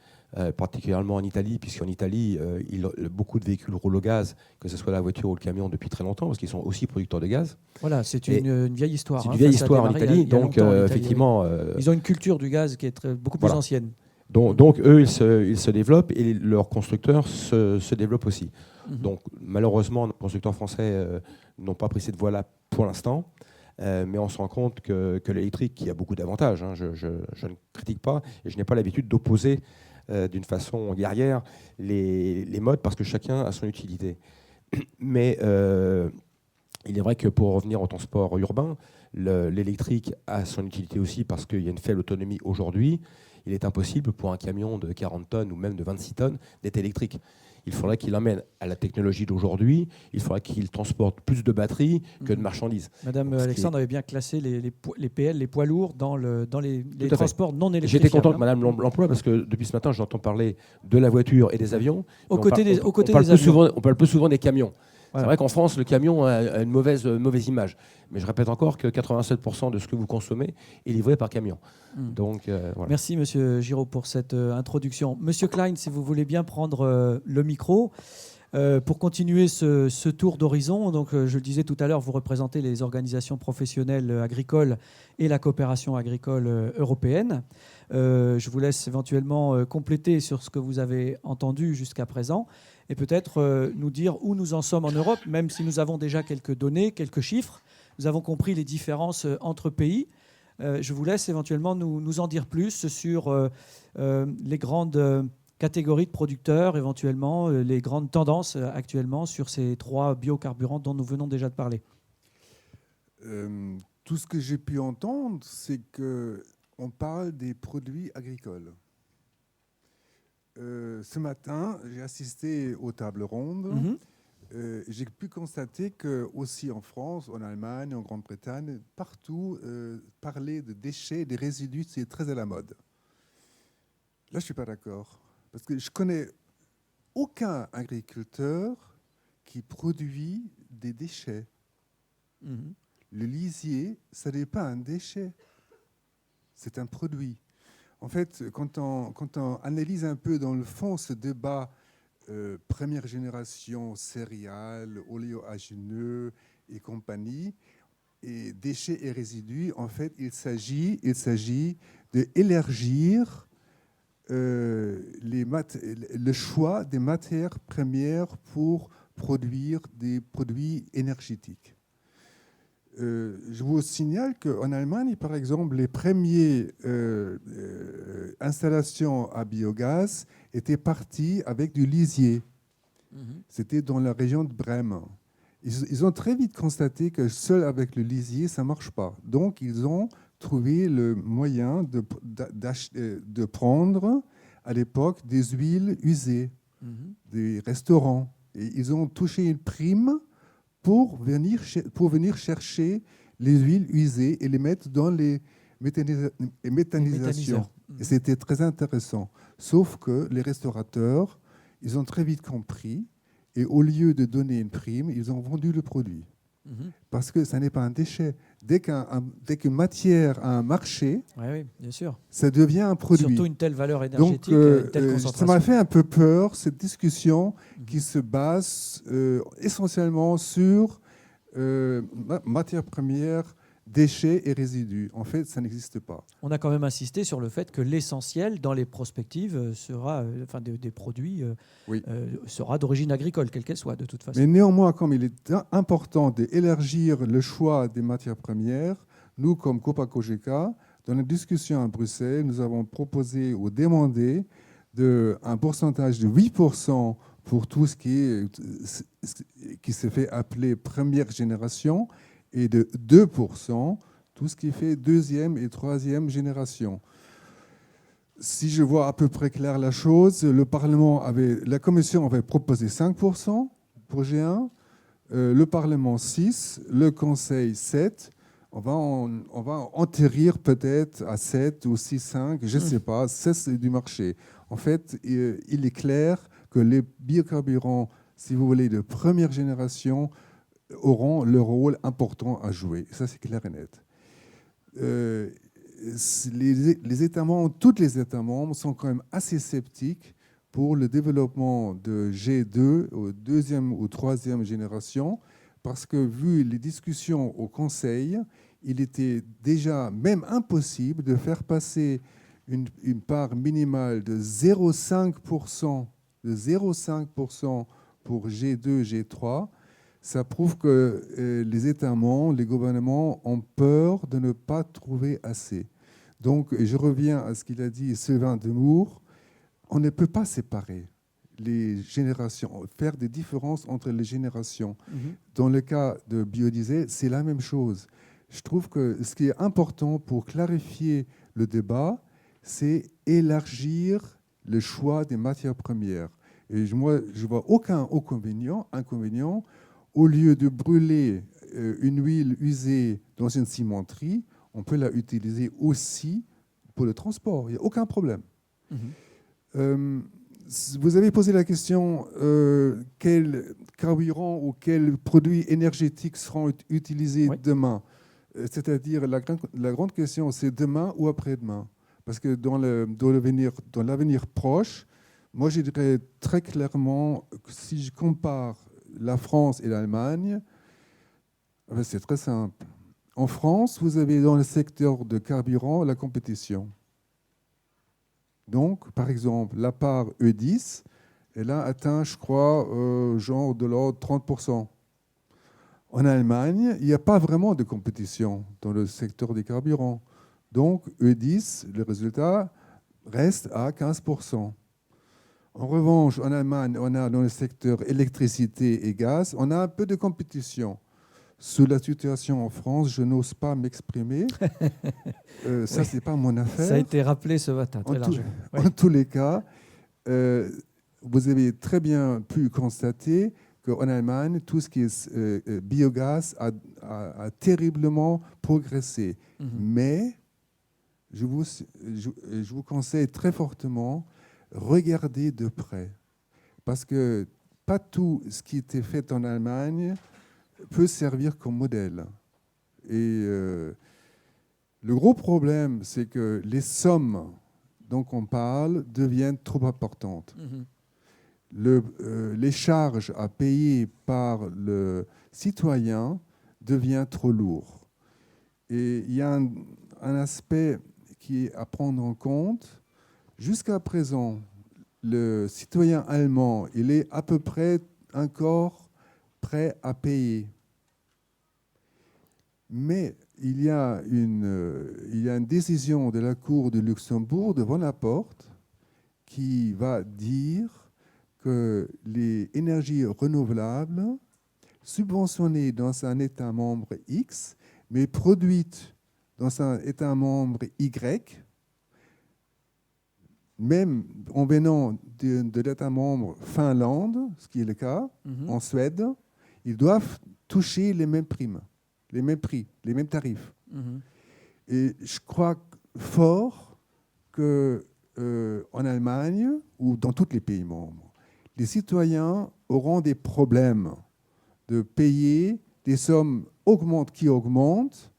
particulièrement en Italie, puisqu'en Italie, beaucoup de véhicules roulent au gaz, que ce soit la voiture ou le camion, depuis très longtemps, parce qu'ils sont aussi producteurs de gaz. Voilà, c'est une vieille histoire. C'est une vieille histoire en Italie. Donc, effectivement... Ils ont une culture du gaz qui est beaucoup plus ancienne. Donc, eux, ils se développent et leurs constructeurs se développent aussi. Donc, malheureusement, nos constructeurs français n'ont pas pris cette voie-là pour l'instant. Mais on se rend compte que l'électrique, qui a beaucoup d'avantages, je ne critique pas, et je n'ai pas l'habitude d'opposer d'une façon guerrière les modes, parce que chacun a son utilité. Mais il est vrai que pour revenir au transport urbain, l'électrique a son utilité aussi, parce qu'il y a une faible autonomie aujourd'hui. Il est impossible pour un camion de 40 tonnes ou même de 26 tonnes d'être électrique. Il faudrait qu'il emmène à la technologie d'aujourd'hui, il faudrait qu'il transporte plus de batteries que de marchandises. Madame Alexandre avait bien classé les PL, les poids lourds, dans les transports non électriques. J'étais content que Madame l'emploie, parce que depuis ce matin, j'entends parler de la voiture et des avions. On parle peu souvent des camions. Voilà. C'est vrai qu'en France, le camion a une mauvaise image. Mais je répète encore que 87% de ce que vous consommez est livré par camion. Donc, voilà. Merci, Monsieur Giraud, pour cette introduction. Monsieur Klein, si vous voulez bien prendre le micro pour continuer ce tour d'horizon. Donc, je le disais tout à l'heure, vous représentez les organisations professionnelles agricoles et la coopération agricole européenne. Je vous laisse éventuellement compléter sur ce que vous avez entendu jusqu'à présent et peut-être nous dire où nous en sommes en Europe, même si nous avons déjà quelques données, quelques chiffres. Nous avons compris les différences entre pays. Je vous laisse éventuellement nous en dire plus sur les grandes catégories de producteurs, éventuellement les grandes tendances actuellement sur ces 3 biocarburants dont nous venons déjà de parler. Tout ce que j'ai pu entendre, c'est qu'on parle des produits agricoles. Ce matin, j'ai assisté aux tables rondes. J'ai pu constater que aussi en France, en Allemagne, en Grande-Bretagne, partout, parler de déchets, des résidus, c'est très à la mode. Là, je ne suis pas d'accord. Parce que je connais aucun agriculteur qui produit des déchets. Le lisier, ce n'est pas un déchet, c'est un produit. En fait, quand on analyse un peu dans le fond ce débat première génération céréales, oléagineux et compagnie, et déchets et résidus, en fait, il s'agit d'élargir le choix des matières premières pour produire des produits énergétiques. Je vous signale qu'en Allemagne, par exemple, les premières installations à biogaz étaient parties avec du lisier. C'était dans la région de Brême. Ils ont très vite constaté que seul avec le lisier, ça ne marche pas. Donc, ils ont trouvé le moyen de prendre, à l'époque, des huiles usées, des restaurants. Et ils ont touché une prime pour venir chercher les huiles usées et les mettre dans les méthanisations. Et c'était très intéressant. Sauf que les restaurateurs, ils ont très vite compris, et au lieu de donner une prime, ils ont vendu le produit. Parce que ça n'est pas un déchet. Dès qu'une matière a un marché, oui, bien sûr, ça devient un produit. Surtout une telle valeur énergétique, Donc, une telle concentration. ça m'a fait un peu peur, cette discussion qui se base essentiellement sur matières premières, déchets et résidus. En fait, ça n'existe pas. On a quand même insisté sur le fait que l'essentiel dans les prospectives sera, des produits sera d'origine agricole, quelle qu'elle soit, de toute façon. Mais néanmoins, comme il est important d'élargir le choix des matières premières, nous, comme Copa-Cogeca, dans la discussion à Bruxelles, nous avons proposé ou demandé un pourcentage de 8% pour tout ce qui se fait appeler première génération, et de 2%, tout ce qui fait deuxième et troisième génération. Si je vois à peu près clair la chose, la Commission avait proposé 5% pour G1, le Parlement 6%, le Conseil 7%. On va enterrir peut-être à 7 ou 6,5, je ne sais pas, c'est du marché. En fait, il est clair que les biocarburants, si vous voulez, de première génération, auront leur rôle important à jouer. Ça, c'est clair et net. Les États membres, tous les États membres sont quand même assez sceptiques pour le développement de G2 aux deuxième ou troisième génération, parce que vu les discussions au Conseil, il était déjà même impossible de faire passer une part minimale de 0,5% pour G2, G3. Ça prouve que les États membres, les gouvernements ont peur de ne pas trouver assez. Donc, je reviens à ce qu'il a dit Sylvain Demour, on ne peut pas séparer les générations, faire des différences entre les générations. Dans le cas de biodiesel, c'est la même chose. Je trouve que ce qui est important pour clarifier le débat, c'est élargir le choix des matières premières. Et moi, je ne vois aucun inconvénient. Au lieu de brûler une huile usée dans une cimenterie, on peut la utiliser aussi pour le transport. Il n'y a aucun problème. Vous avez posé la question quels carburants ou quels produits énergétiques seront utilisés demain. C'est-à-dire, la grande question, c'est demain ou après-demain. Parce que dans l'avenir proche, moi, je dirais très clairement que si je compare la France et l'Allemagne, c'est très simple. En France, vous avez dans le secteur de carburant la compétition. Donc, par exemple, la part E10, elle a atteint, je crois, genre de l'ordre de 30%. En Allemagne, il n'y a pas vraiment de compétition dans le secteur des carburants. Donc, E10, le résultat reste à 15%. En revanche, en Allemagne, on a dans le secteur électricité et gaz, on a un peu de compétition. Sous la situation en France, je n'ose pas m'exprimer. Ça, ce n'est pas mon affaire. Ça a été rappelé ce matin, très largement. En tous les cas, vous avez très bien pu constater qu'en Allemagne, tout ce qui est biogaz a terriblement progressé. Mais je vous conseille très fortement, regardez de près. parce que pas tout ce qui était fait en Allemagne peut servir comme modèle. Et le gros problème, c'est que les sommes dont on parle deviennent trop importantes. Les charges à payer par le citoyen deviennent trop lourds. Et il y a un aspect qui est à prendre en compte. Jusqu'à présent, le citoyen allemand, il est à peu près encore prêt à payer. Mais il y a une décision de la Cour de Luxembourg devant la porte qui va dire que les énergies renouvelables subventionnées dans un État membre X, mais produites dans un État membre Y, même en venant de l'État membre Finlande, ce qui est le cas, en Suède, ils doivent toucher les mêmes primes, les mêmes prix, les mêmes tarifs. Et je crois fort qu'en Allemagne ou dans tous les pays membres, les citoyens auront des problèmes de payer des sommes qui augmentent,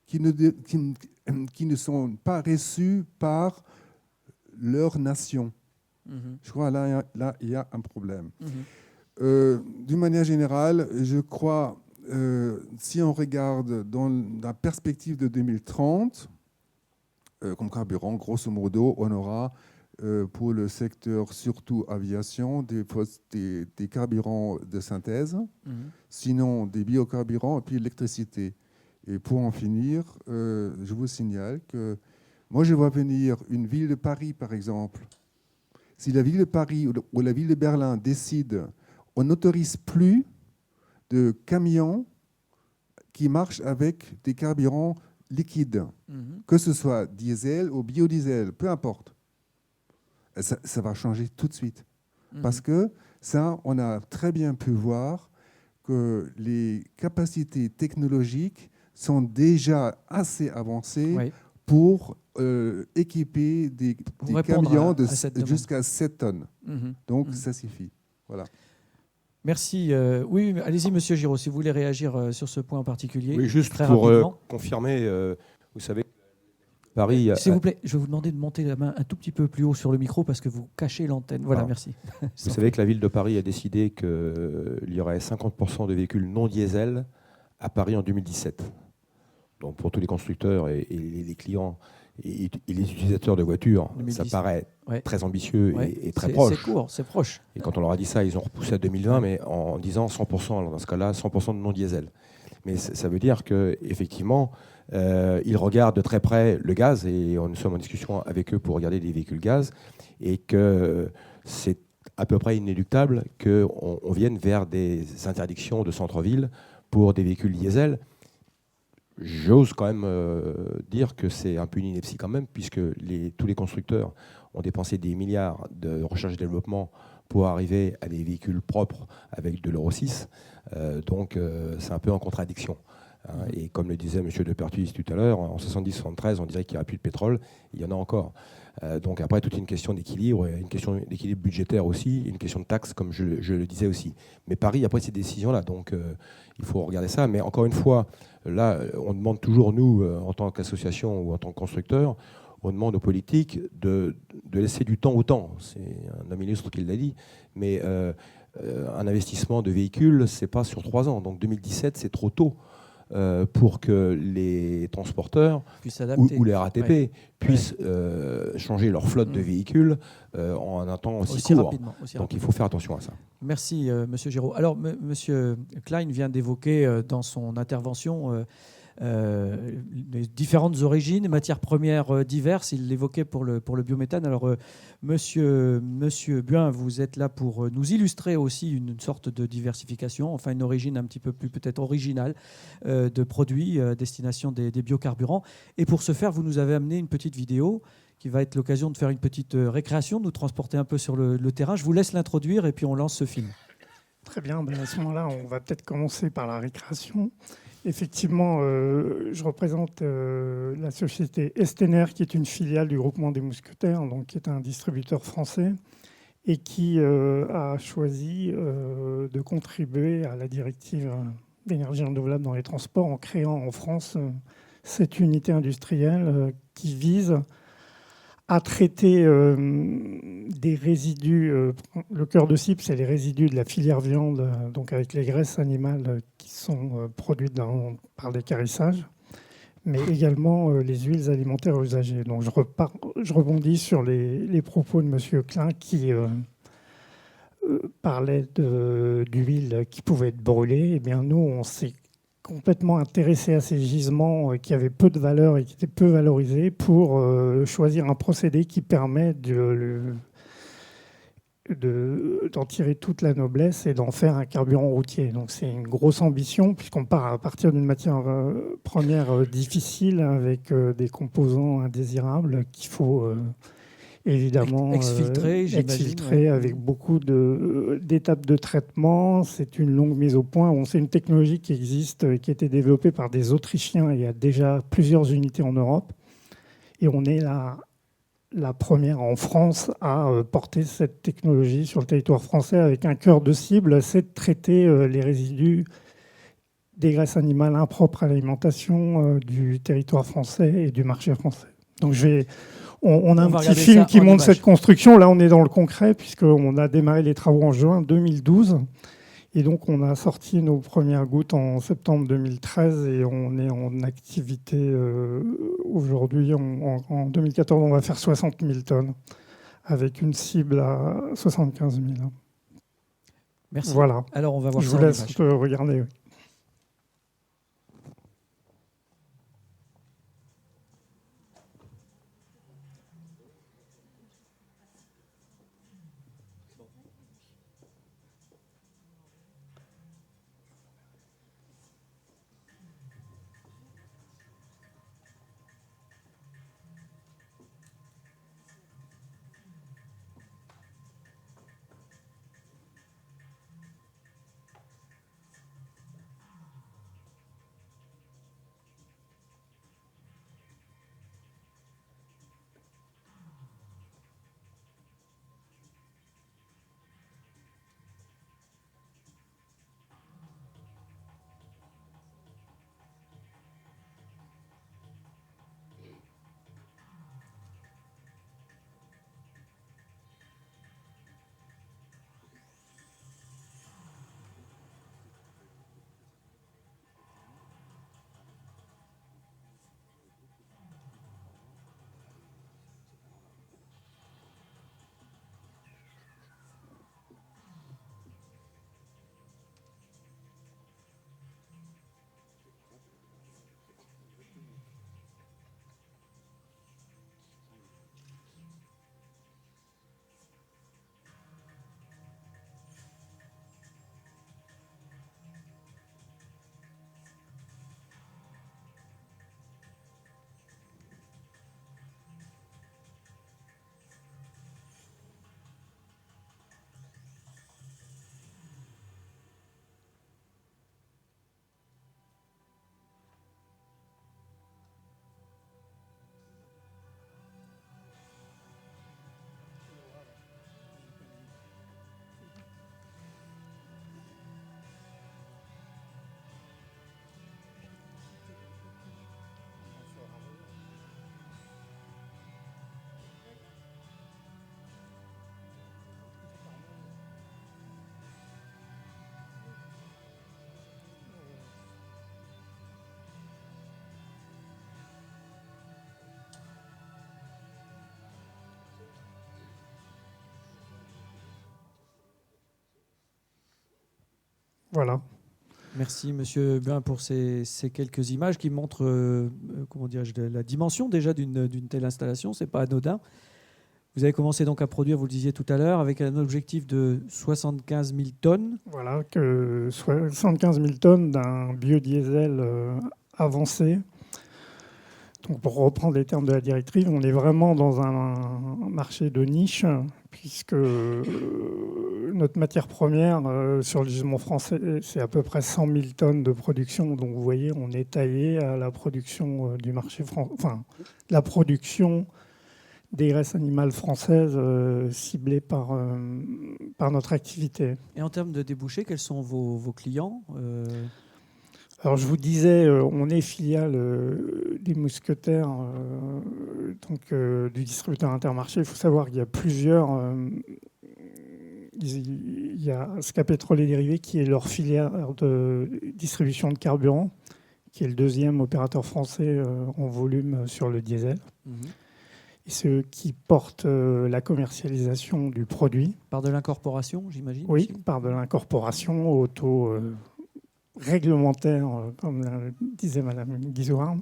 qui ne sont pas reçues par leur nation. Je crois là, il y a un problème. D'une manière générale, je crois, si on regarde dans la perspective de 2030, comme carburant, grosso modo, on aura pour le secteur, surtout aviation, des carburants de synthèse, sinon des biocarburants et puis l'électricité. Et pour en finir, je vous signale que moi, je vois venir une ville de Paris, par exemple. Si la ville de Paris ou la ville de Berlin décide, on n'autorise plus de camions qui marchent avec des carburants liquides, que ce soit diesel ou biodiesel, peu importe. Ça va changer tout de suite. Parce que ça, on a très bien pu voir que les capacités technologiques sont déjà assez avancées pour équiper des camions jusqu'à 7 tonnes. Donc, ça suffit. Voilà. Merci. Oui, allez-y, Monsieur Giraud, si vous voulez réagir sur ce point en particulier. Oui, juste très pour rapidement. confirmer, vous savez, Paris... S'il vous plaît, je vais vous demander de monter la main un tout petit peu plus haut sur le micro parce que vous cachez l'antenne. Voilà, merci. Vous savez que la ville de Paris a décidé qu'il y aurait 50% de véhicules non diesel à Paris en 2017. Donc pour tous les constructeurs et les clients et les utilisateurs de voitures, 2010. Ça paraît très ambitieux et très proche. C'est court, c'est proche. Et quand on leur a dit ça, ils ont repoussé à 2020, mais en disant 100%, alors dans ce cas-là, 100% de non diesel. Mais ça veut dire qu'effectivement, ils regardent de très près le gaz, et nous sommes en discussion avec eux pour regarder des véhicules gaz, et que c'est à peu près inéluctable qu'on vienne vers des interdictions de centre-ville pour des véhicules diesel. J'ose quand même dire que c'est un peu une ineptie quand même, puisque tous les constructeurs ont dépensé des milliards de recherche et développement pour arriver à des véhicules propres avec de l'Euro 6. Donc c'est un peu en contradiction. Et comme le disait M. de Pertuis tout à l'heure, en 70-73, on dirait qu'il n'y a plus de pétrole. Il y en a encore. Donc après, toute une question d'équilibre, une question d'équilibre budgétaire aussi, une question de taxes, comme je le disais aussi. Mais Paris a pris ces décisions-là, donc il faut regarder ça. Mais encore une fois, là, on demande toujours, nous, en tant qu'association ou en tant que constructeur, on demande aux politiques de laisser du temps au temps. C'est un homme illustre qui l'a dit. Mais un investissement de véhicules, ce n'est pas sur 3 ans. Donc 2017, c'est trop tôt. Pour que les transporteurs ou les RATP puissent changer leur flotte de véhicules en un temps aussi court. Donc il faut faire attention à ça. Merci, Monsieur Giraud. Alors, Monsieur Klein vient d'évoquer dans son intervention les différentes origines, matières premières diverses. Il l'évoquait pour le biométhane. Alors, Monsieur Buin, vous êtes là pour nous illustrer aussi une sorte de diversification, enfin une origine un petit peu plus peut-être originale de produits à destination des biocarburants. Et pour ce faire, vous nous avez amené une petite vidéo qui va être l'occasion de faire une petite récréation, de nous transporter un peu sur le terrain. Je vous laisse l'introduire et puis on lance ce film. Très bien. À ce moment-là, on va peut-être commencer par la récréation. Effectivement, je représente la société Estener, qui est une filiale du groupement des Mousquetaires, donc qui est un distributeur français. et qui a choisi de contribuer à la directive d'énergie renouvelable dans les transports en créant en France cette unité industrielle qui vise à traiter des résidus. Le cœur de cible, c'est les résidus de la filière viande, donc avec les graisses animales qui sont produites par l'équarrissage, mais également les huiles alimentaires usagées. Donc je rebondis sur les propos de M. Klein qui parlait d'huile qui pouvait être brûlée. Eh bien, nous, on s'est complètement intéressé à ces gisements qui avaient peu de valeur et qui étaient peu valorisés pour choisir un procédé qui permet d'en tirer toute la noblesse et d'en faire un carburant routier. Donc c'est une grosse ambition puisqu'on part à partir d'une matière première difficile avec des composants indésirables qu'il faut évidemment exfiltrer avec beaucoup d'étapes de traitement. C'est une longue mise au point. C'est une technologie qui existe, qui a été développée par des Autrichiens il y a déjà plusieurs unités en Europe. Et on est la première en France à porter cette technologie sur le territoire français avec un cœur de cible, c'est de traiter les résidus des graisses animales impropres à l'alimentation du territoire français et du marché français. Donc on a un petit film qui montre cette construction. Là, on est dans le concret puisqu'on a démarré les travaux en juin 2012. Et donc, on a sorti nos premières gouttes en septembre 2013 et on est en activité aujourd'hui. En 2014, on va faire 60 000 tonnes avec une cible à 75 000. Merci. Voilà. Alors, on va voir Je ça. vous laisse regarder. Oui. Voilà. Merci, Monsieur Buin, pour ces quelques images qui montrent comment dirais-je, la dimension déjà d'une telle installation. Ce n'est pas anodin. Vous avez commencé donc à produire, vous le disiez tout à l'heure, avec un objectif de 75 000 tonnes. Voilà, 75 000 tonnes d'un biodiesel avancé. Donc, pour reprendre les termes de la directive, on est vraiment dans un marché de niche, puisque notre matière première sur le gisement français, c'est à peu près 100 000 tonnes de production. Donc, vous voyez, on est taillé à la production du marché français, enfin, la production des graisses animales françaises ciblées par notre activité. Et en termes de débouchés, quels sont vos clients Alors je vous disais, on est filiale des Mousquetaires, du distributeur Intermarché. Il faut savoir qu'il y a plusieurs... il y a SK Pétrole et Dérivés qui est leur filière de distribution de carburant, qui est le deuxième opérateur français en volume sur le diesel. Et ceux qui portent la commercialisation du produit. Par de l'incorporation, j'imagine? Oui, aussi. par de l'incorporation au taux réglementaire, comme disait Madame Guizouard.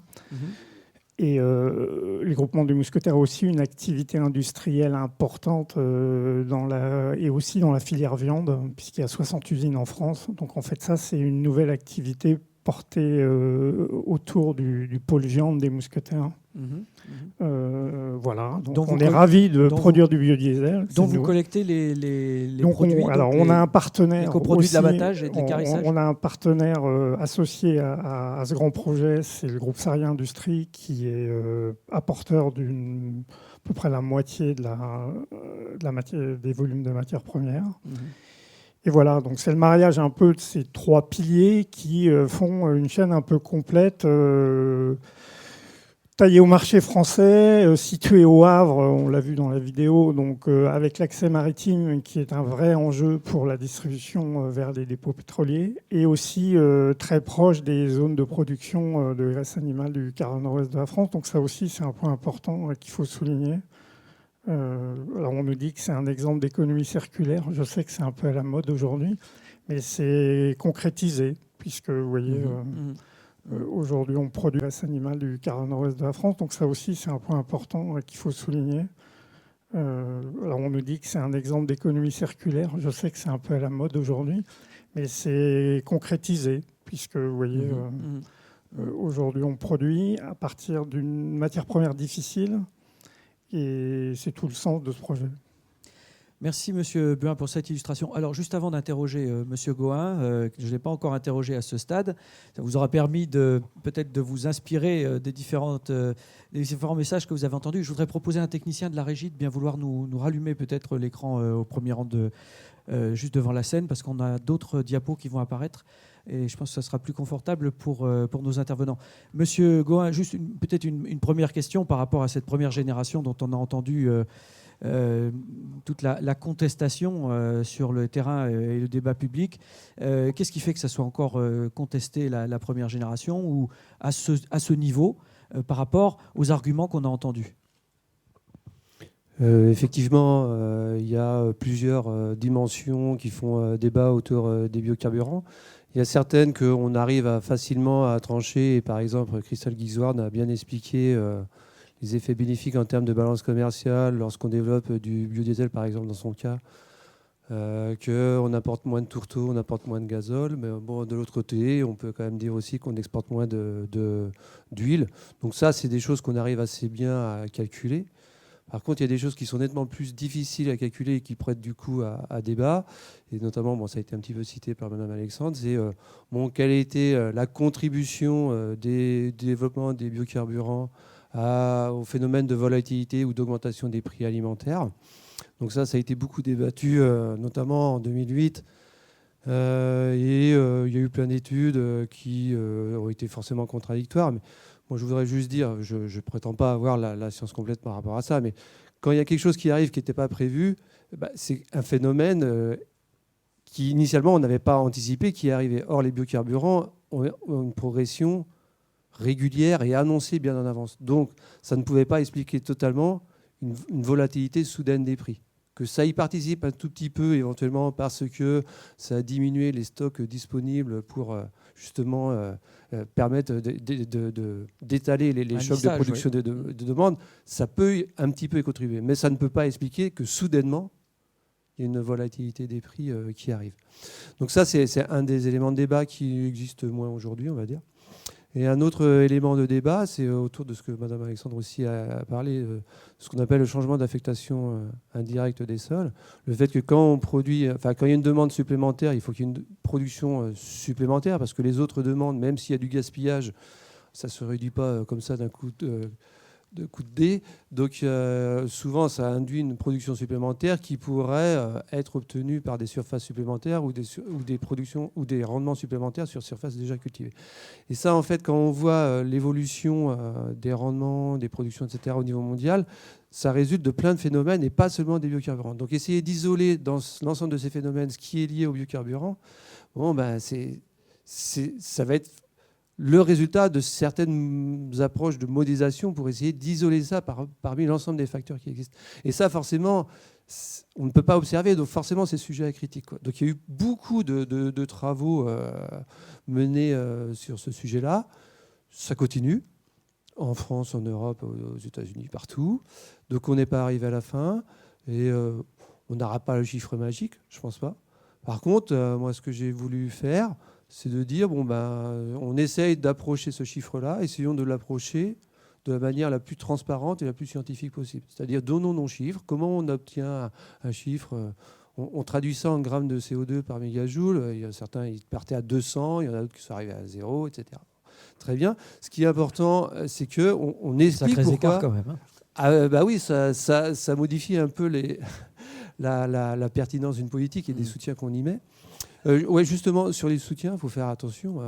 Et les groupements des Mousquetaires ont aussi une activité industrielle importante et aussi dans la filière viande, puisqu'il y a 60 usines en France. Donc en fait, ça, c'est une nouvelle activité portée autour du pôle viande des Mousquetaires. Voilà, donc on est ravis de produire du biodiesel. Dont vous collectez les donc produits. On a un partenaire. Les coproduits de l'abattage et de l'équarrissage. On a un partenaire associé à ce grand projet, c'est le groupe Saria Industrie, qui est apporteur d'une à peu près la moitié de des volumes de matières premières. Et voilà, donc c'est le mariage un peu de ces trois piliers qui font une chaîne un peu complète. Taillé au marché français, situé au Havre, on l'a vu dans la vidéo, donc avec l'accès maritime qui est un vrai enjeu pour la distribution vers les dépôts pétroliers, et aussi très proche des zones de production de graisse animale du quart nord-ouest de la France. Donc ça aussi, c'est un point important qu'il faut souligner. Alors on nous dit que c'est un exemple d'économie circulaire. Je sais que c'est un peu à la mode aujourd'hui, mais c'est concrétisé, puisque vous voyez... Aujourd'hui, on produit la graisse animale du quart nord-ouest de la France, donc ça aussi, c'est un point important qu'il faut souligner. Alors, on nous dit que c'est un exemple d'économie circulaire. Je sais que c'est un peu à la mode aujourd'hui, mais c'est concrétisé, puisque vous voyez, aujourd'hui, on produit à partir d'une matière première difficile, et c'est tout le sens de ce projet. Merci Monsieur Buin pour cette illustration. Alors juste avant d'interroger Monsieur Gohain, que je n'ai pas encore interrogé à ce stade, ça vous aura permis peut-être de vous inspirer des différents messages que vous avez entendus. Je voudrais proposer à un technicien de la régie de bien vouloir nous rallumer peut-être l'écran au premier rang juste devant la scène, parce qu'on a d'autres diapos qui vont apparaître et je pense que ça sera plus confortable pour nos intervenants. Monsieur Gohain, juste peut-être une première question par rapport à cette première génération dont on a entendu toute la contestation sur le terrain et le débat public. Qu'est-ce qui fait que ça soit encore contesté la première génération ou à ce niveau par rapport aux arguments qu'on a entendus? Effectivement, il y a plusieurs dimensions qui font débat autour des biocarburants. Il y a certaines qu'on arrive facilement à trancher. Et par exemple, Christelle Guizouard a bien expliqué les effets bénéfiques en termes de balance commerciale lorsqu'on développe du biodiesel, par exemple, dans son cas, qu'on apporte moins de tourteaux, on apporte moins de gazole. Mais bon, de l'autre côté, on peut quand même dire aussi qu'on exporte moins d'huile. Donc ça, c'est des choses qu'on arrive assez bien à calculer. Par contre, il y a des choses qui sont nettement plus difficiles à calculer et qui prêtent du coup à débat. Et notamment, ça a été un petit peu cité par Mme Alexandre, c'est quelle a été la contribution du développement des biocarburants au phénomène de volatilité ou d'augmentation des prix alimentaires. Donc ça a été beaucoup débattu, notamment en 2008. Il y a eu plein d'études qui ont été forcément contradictoires. Mais moi, je voudrais juste dire, je ne prétends pas avoir la science complète par rapport à ça, mais quand il y a quelque chose qui arrive qui n'était pas prévu, c'est un phénomène qui, initialement, on n'avait pas anticipé, qui est arrivé. Or, les biocarburants ont une progression régulière et annoncée bien en avance. Donc, ça ne pouvait pas expliquer totalement une volatilité soudaine des prix. Que ça y participe un tout petit peu, éventuellement, parce que ça a diminué les stocks disponibles pour justement permettre d'étaler les chocs de production de demande, ça peut un petit peu y contribuer. Mais ça ne peut pas expliquer que soudainement, il y a une volatilité des prix qui arrive. Donc ça, c'est un des éléments de débat qui existe moins aujourd'hui, on va dire. Et un autre élément de débat, c'est autour de ce que Mme Alexandre aussi a parlé, ce qu'on appelle le changement d'affectation indirecte des sols. Le fait que quand quand il y a une demande supplémentaire, il faut qu'il y ait une production supplémentaire, parce que les autres demandes, même s'il y a du gaspillage, ça ne se réduit pas comme ça d'un coup coup de dé. Donc souvent, ça induit une production supplémentaire qui pourrait être obtenue par des surfaces supplémentaires ou des productions ou des rendements supplémentaires sur surfaces déjà cultivées. Et ça, en fait, quand on voit l'évolution des rendements, des productions, etc. au niveau mondial, ça résulte de plein de phénomènes et pas seulement des biocarburants. Donc essayer d'isoler dans l'ensemble de ces phénomènes ce qui est lié aux biocarburants, bon, ben, ça va être le résultat de certaines approches de modélisation pour essayer d'isoler ça parmi l'ensemble des facteurs qui existent. Et ça, forcément, on ne peut pas observer, donc forcément, c'est sujet à critique, quoi. Donc il y a eu beaucoup de travaux menés sur ce sujet-là. Ça continue, en France, en Europe, aux États-Unis, partout. Donc on n'est pas arrivé à la fin, et on n'aura pas le chiffre magique, je ne pense pas. Par contre, moi, ce que j'ai voulu faire, c'est de dire, bon, on essaye d'approcher ce chiffre-là, essayons de l'approcher de la manière la plus transparente et la plus scientifique possible. C'est-à-dire, donnons nos chiffres, comment on obtient un chiffre, on traduit ça en grammes de CO2 par mégajoule, il y a certains qui partaient à 200, il y en a d'autres qui sont arrivés à 0, etc. Très bien. Ce qui est important, c'est qu'on explique Sacrés pourquoi... écarts quand même. Oui, ça modifie un peu la pertinence d'une politique et des soutiens qu'on y met. Ouais, justement, sur les soutiens, il faut faire attention.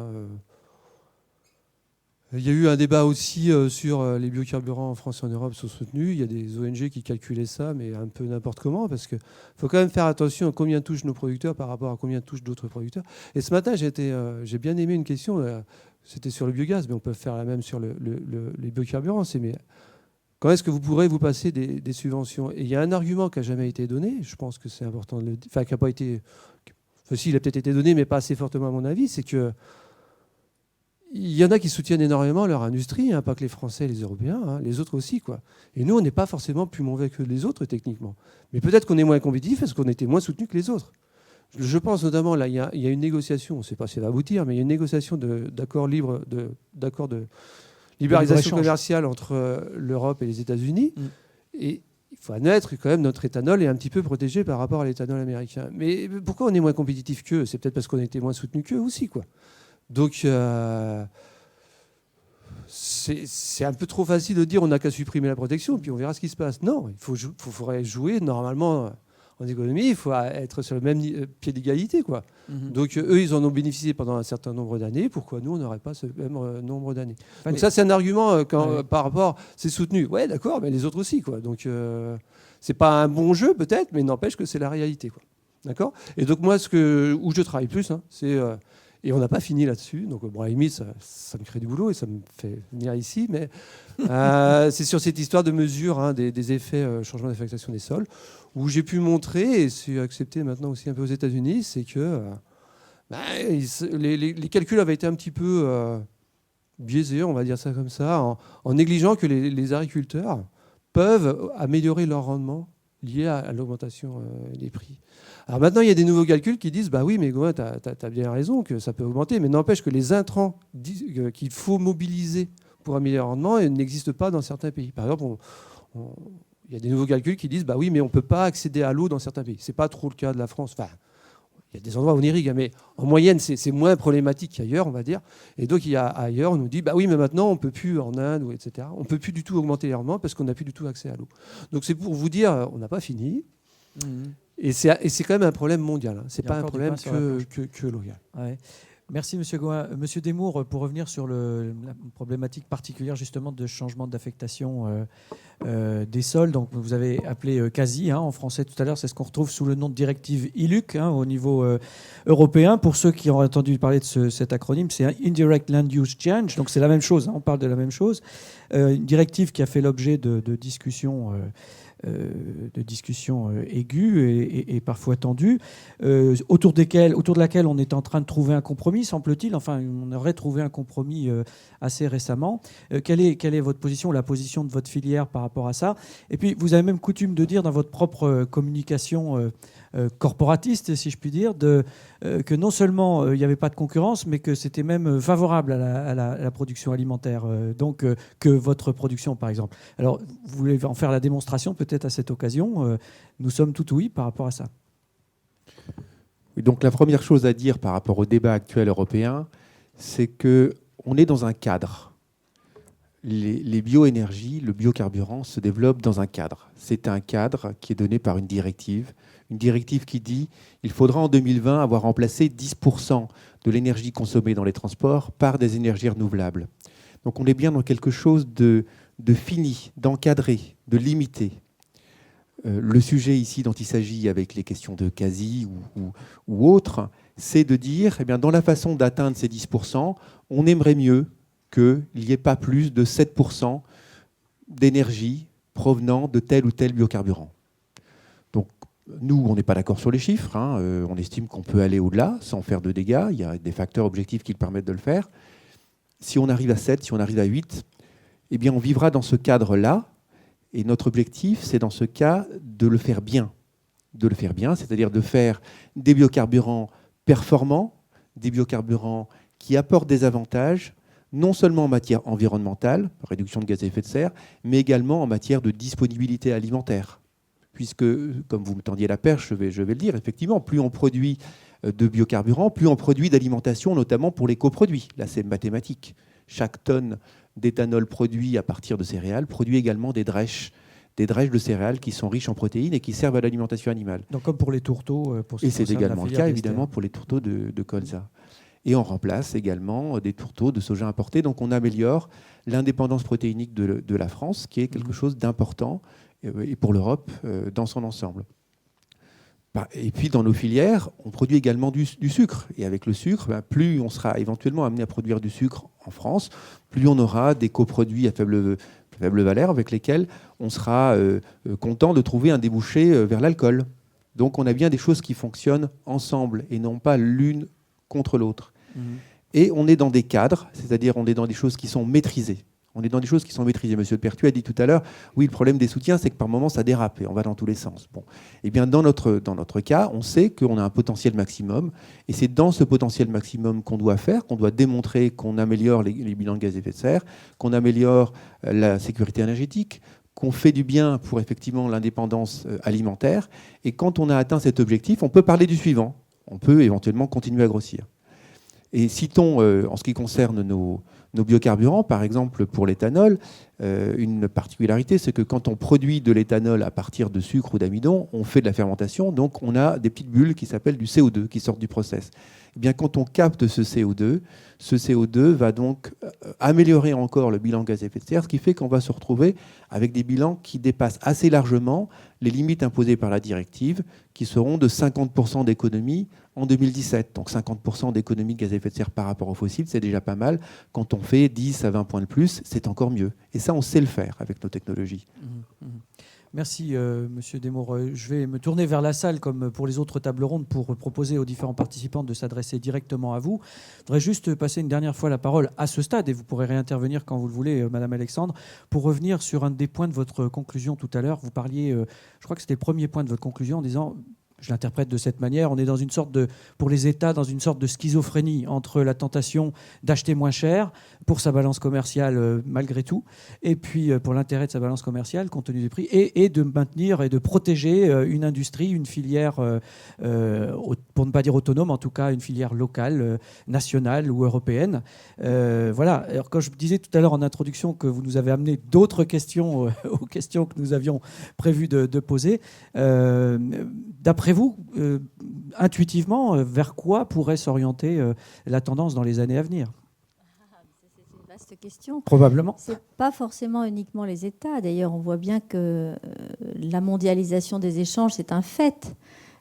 Il y a eu un débat aussi sur les biocarburants en France et en Europe sont soutenus. Il y a des ONG qui calculaient ça, mais un peu n'importe comment, parce qu'il faut quand même faire attention à combien touchent nos producteurs par rapport à combien touchent d'autres producteurs. Et ce matin, j'ai bien aimé une question, c'était sur le biogaz, mais on peut faire la même sur les biocarburants. Mais quand est-ce que vous pourrez vous passer des subventions? Et il y a un argument qui n'a jamais été donné, je pense que c'est important de le dire, enfin qui n'a pas été... Enfin, si, il a peut-être été donné, mais pas assez fortement à mon avis, c'est que il y en a qui soutiennent énormément leur industrie, hein, pas que les Français et les Européens, hein, les autres aussi, quoi. Et nous, on n'est pas forcément plus mauvais que les autres, techniquement. Mais peut-être qu'on est moins compétitif parce qu'on était moins soutenus que les autres. Je pense notamment, là, il y a une négociation, on ne sait pas si elle va aboutir, mais il y a une négociation d'accord de libéralisation commerciale entre l'Europe et les États-Unis. Et il faut admettre que quand même notre éthanol est un petit peu protégé par rapport à l'éthanol américain. Mais pourquoi on est moins compétitif qu'eux? C'est peut-être parce qu'on a été moins soutenus qu'eux aussi, quoi. Donc c'est un peu trop facile de dire on n'a qu'à supprimer la protection puis on verra ce qui se passe. Non, il faudrait jouer normalement en économie, il faut être sur le même pied d'égalité, quoi. Donc eux, ils en ont bénéficié pendant un certain nombre d'années. Pourquoi nous, on n'aurait pas ce même nombre d'années? Donc ça, c'est un argument par rapport... C'est soutenu. Ouais, d'accord, mais les autres aussi, quoi. Donc c'est pas un bon jeu, peut-être, mais n'empêche que c'est la réalité, quoi. D'accord? Et donc moi, où je travaille plus, hein, c'est... et on n'a pas fini là-dessus. Donc bon, à la limite, ça me crée du boulot et ça me fait venir ici. Mais c'est sur cette histoire de mesure, hein, des effets changement d'affectation des sols, où j'ai pu montrer, et c'est accepté maintenant aussi un peu aux États-Unis, c'est que les calculs avaient été un petit peu biaisés, on va dire ça comme ça, en négligeant que les agriculteurs peuvent améliorer leur rendement lié à l'augmentation des prix. Alors maintenant, il y a des nouveaux calculs qui disent bah oui, mais Gauvin, tu as bien raison que ça peut augmenter, mais n'empêche que les intrants qu'il faut mobiliser pour améliorer le rendement n'existent pas dans certains pays. Par exemple, il y a des nouveaux calculs qui disent bah oui, mais on ne peut pas accéder à l'eau dans certains pays. Ce n'est pas trop le cas de la France. Enfin, il y a des endroits où on irrigue, mais en moyenne, c'est moins problématique qu'ailleurs, on va dire. Et donc, il y a ailleurs, on nous dit bah oui, mais maintenant, on ne peut plus, en Inde, etc., on ne peut plus du tout augmenter les rendements parce qu'on n'a plus du tout accès à l'eau. Donc, c'est pour vous dire, on n'a pas fini. Et c'est quand même un problème mondial. Hein. Ce n'est pas un problème que local. Ouais. Merci, M. Gauvin. Monsieur Desmours, pour revenir sur la problématique particulière justement de changement d'affectation des sols. Donc, vous avez appelé CASI en français tout à l'heure. C'est ce qu'on retrouve sous le nom de directive ILUC au niveau européen. Pour ceux qui ont entendu parler de cet acronyme, c'est Indirect Land Use Change. Donc, c'est la même chose. On parle de la même chose. Une directive qui a fait l'objet de discussions aiguës et parfois tendues, autour de laquelle on est en train de trouver un compromis, semble-t-il. Enfin, on aurait trouvé un compromis assez récemment. Quelle est votre position, la position de votre filière par rapport à ça? Et puis, vous avez même coutume de dire dans votre propre communication corporatiste, si je puis dire, que non seulement il n'y avait pas de concurrence, mais que c'était même favorable à la production alimentaire, donc que votre production, par exemple. Alors, vous voulez en faire la démonstration peut-être à cette occasion. Nous sommes tout oui par rapport à ça. Oui, donc la première chose à dire par rapport au débat actuel européen, c'est qu'on est dans un cadre. les bioénergies, le biocarburant se développe dans un cadre. C'est un cadre qui est donné par une directive qui dit qu'il faudra en 2020 avoir remplacé 10% de l'énergie consommée dans les transports par des énergies renouvelables. Donc on est bien dans quelque chose de fini, d'encadré, de limité. Le sujet ici dont il s'agit avec les questions de quasi ou autres, c'est de dire, eh bien, dans la façon d'atteindre ces 10%, on aimerait mieux qu'il n'y ait pas plus de 7% d'énergie provenant de tel ou tel biocarburant. Donc, nous, on n'est pas d'accord sur les chiffres. On estime qu'on peut aller au-delà sans faire de dégâts. Il y a des facteurs objectifs qui le permettent de le faire. Si on arrive à 7, si on arrive à 8, eh bien, on vivra dans ce cadre-là. Et notre objectif, c'est dans ce cas de le faire bien. De le faire bien, c'est-à-dire de faire des biocarburants performants, des biocarburants qui apportent des avantages, non seulement en matière environnementale, réduction de gaz à effet de serre, mais également en matière de disponibilité alimentaire. Puisque, comme vous me tendiez la perche, je vais le dire, effectivement, plus on produit de biocarburants, plus on produit d'alimentation, notamment pour les coproduits. Là, c'est mathématique. Chaque tonne d'éthanol produit à partir de céréales produit également des drèches de céréales qui sont riches en protéines et qui servent à l'alimentation animale. Donc comme pour les tourteaux. Et c'est également le cas, évidemment, pour les tourteaux de colza. Et on remplace également des tourteaux de soja importés. Donc on améliore l'indépendance protéinique de la France, qui est quelque chose d'important, et pour l'Europe dans son ensemble. Et puis dans nos filières, on produit également du sucre. Et avec le sucre, plus on sera éventuellement amené à produire du sucre en France, plus on aura des coproduits à faible valeur avec lesquels on sera content de trouver un débouché vers l'alcool. Donc on a bien des choses qui fonctionnent ensemble et non pas l'une contre l'autre. Et on est dans des cadres, c'est-à-dire on est dans des choses qui sont maîtrisées. On est dans des choses qui sont maîtrisées. Monsieur Pertuis a dit tout à l'heure, oui, le problème des soutiens, c'est que par moments, ça dérape et on va dans tous les sens. Bon. Eh bien, dans notre cas, on sait qu'on a un potentiel maximum et c'est dans ce potentiel maximum qu'on doit faire, qu'on doit démontrer qu'on améliore les bilans de gaz à effet de serre, qu'on améliore la sécurité énergétique, qu'on fait du bien pour effectivement l'indépendance alimentaire. Et quand on a atteint cet objectif, on peut parler du suivant. On peut éventuellement continuer à grossir. Et citons, en ce qui concerne nos biocarburants, par exemple pour l'éthanol, une particularité, c'est que quand on produit de l'éthanol à partir de sucre ou d'amidon, on fait de la fermentation, donc on a des petites bulles qui s'appellent du CO2 qui sortent du process. Eh bien, quand on capte ce CO2 va donc améliorer encore le bilan gaz à effet de serre, ce qui fait qu'on va se retrouver avec des bilans qui dépassent assez largement les limites imposées par la directive, qui seront de 50% d'économie en 2017. Donc 50% d'économie de gaz à effet de serre par rapport aux fossiles, c'est déjà pas mal. Quand on fait 10 à 20 points de plus, c'est encore mieux. Et ça, on sait le faire avec nos technologies. Merci, Monsieur Desmours. Je vais me tourner vers la salle, comme pour les autres tables rondes, pour proposer aux différents participants de s'adresser directement à vous. Je voudrais juste passer une dernière fois la parole à ce stade, et vous pourrez réintervenir quand vous le voulez, Madame Alexandre, pour revenir sur un des points de votre conclusion tout à l'heure. Vous parliez, je crois que c'était le premier point de votre conclusion, en disant... Je l'interprète de cette manière, on est dans une sorte pour les États, dans une sorte de schizophrénie entre la tentation d'acheter moins cher pour sa balance commerciale malgré tout, et puis pour l'intérêt de sa balance commerciale compte tenu des prix, et de maintenir et de protéger une industrie, une filière, pour ne pas dire autonome, en tout cas une filière locale, nationale ou européenne. Voilà. Alors quand je disais tout à l'heure en introduction que vous nous avez amené d'autres questions aux questions que nous avions prévu de poser, d'après vous, intuitivement, vers quoi pourrait s'orienter la tendance dans les années à venir ? C'est une vaste question. Probablement. Ce n'est pas forcément uniquement les États. D'ailleurs, on voit bien que la mondialisation des échanges, c'est un fait.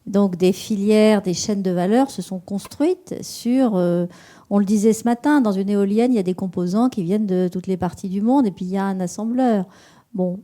Donc, des filières, des chaînes de valeur se sont construites sur... on le disait ce matin, dans une éolienne, il y a des composants qui viennent de toutes les parties du monde et puis il y a un assembleur. Bon,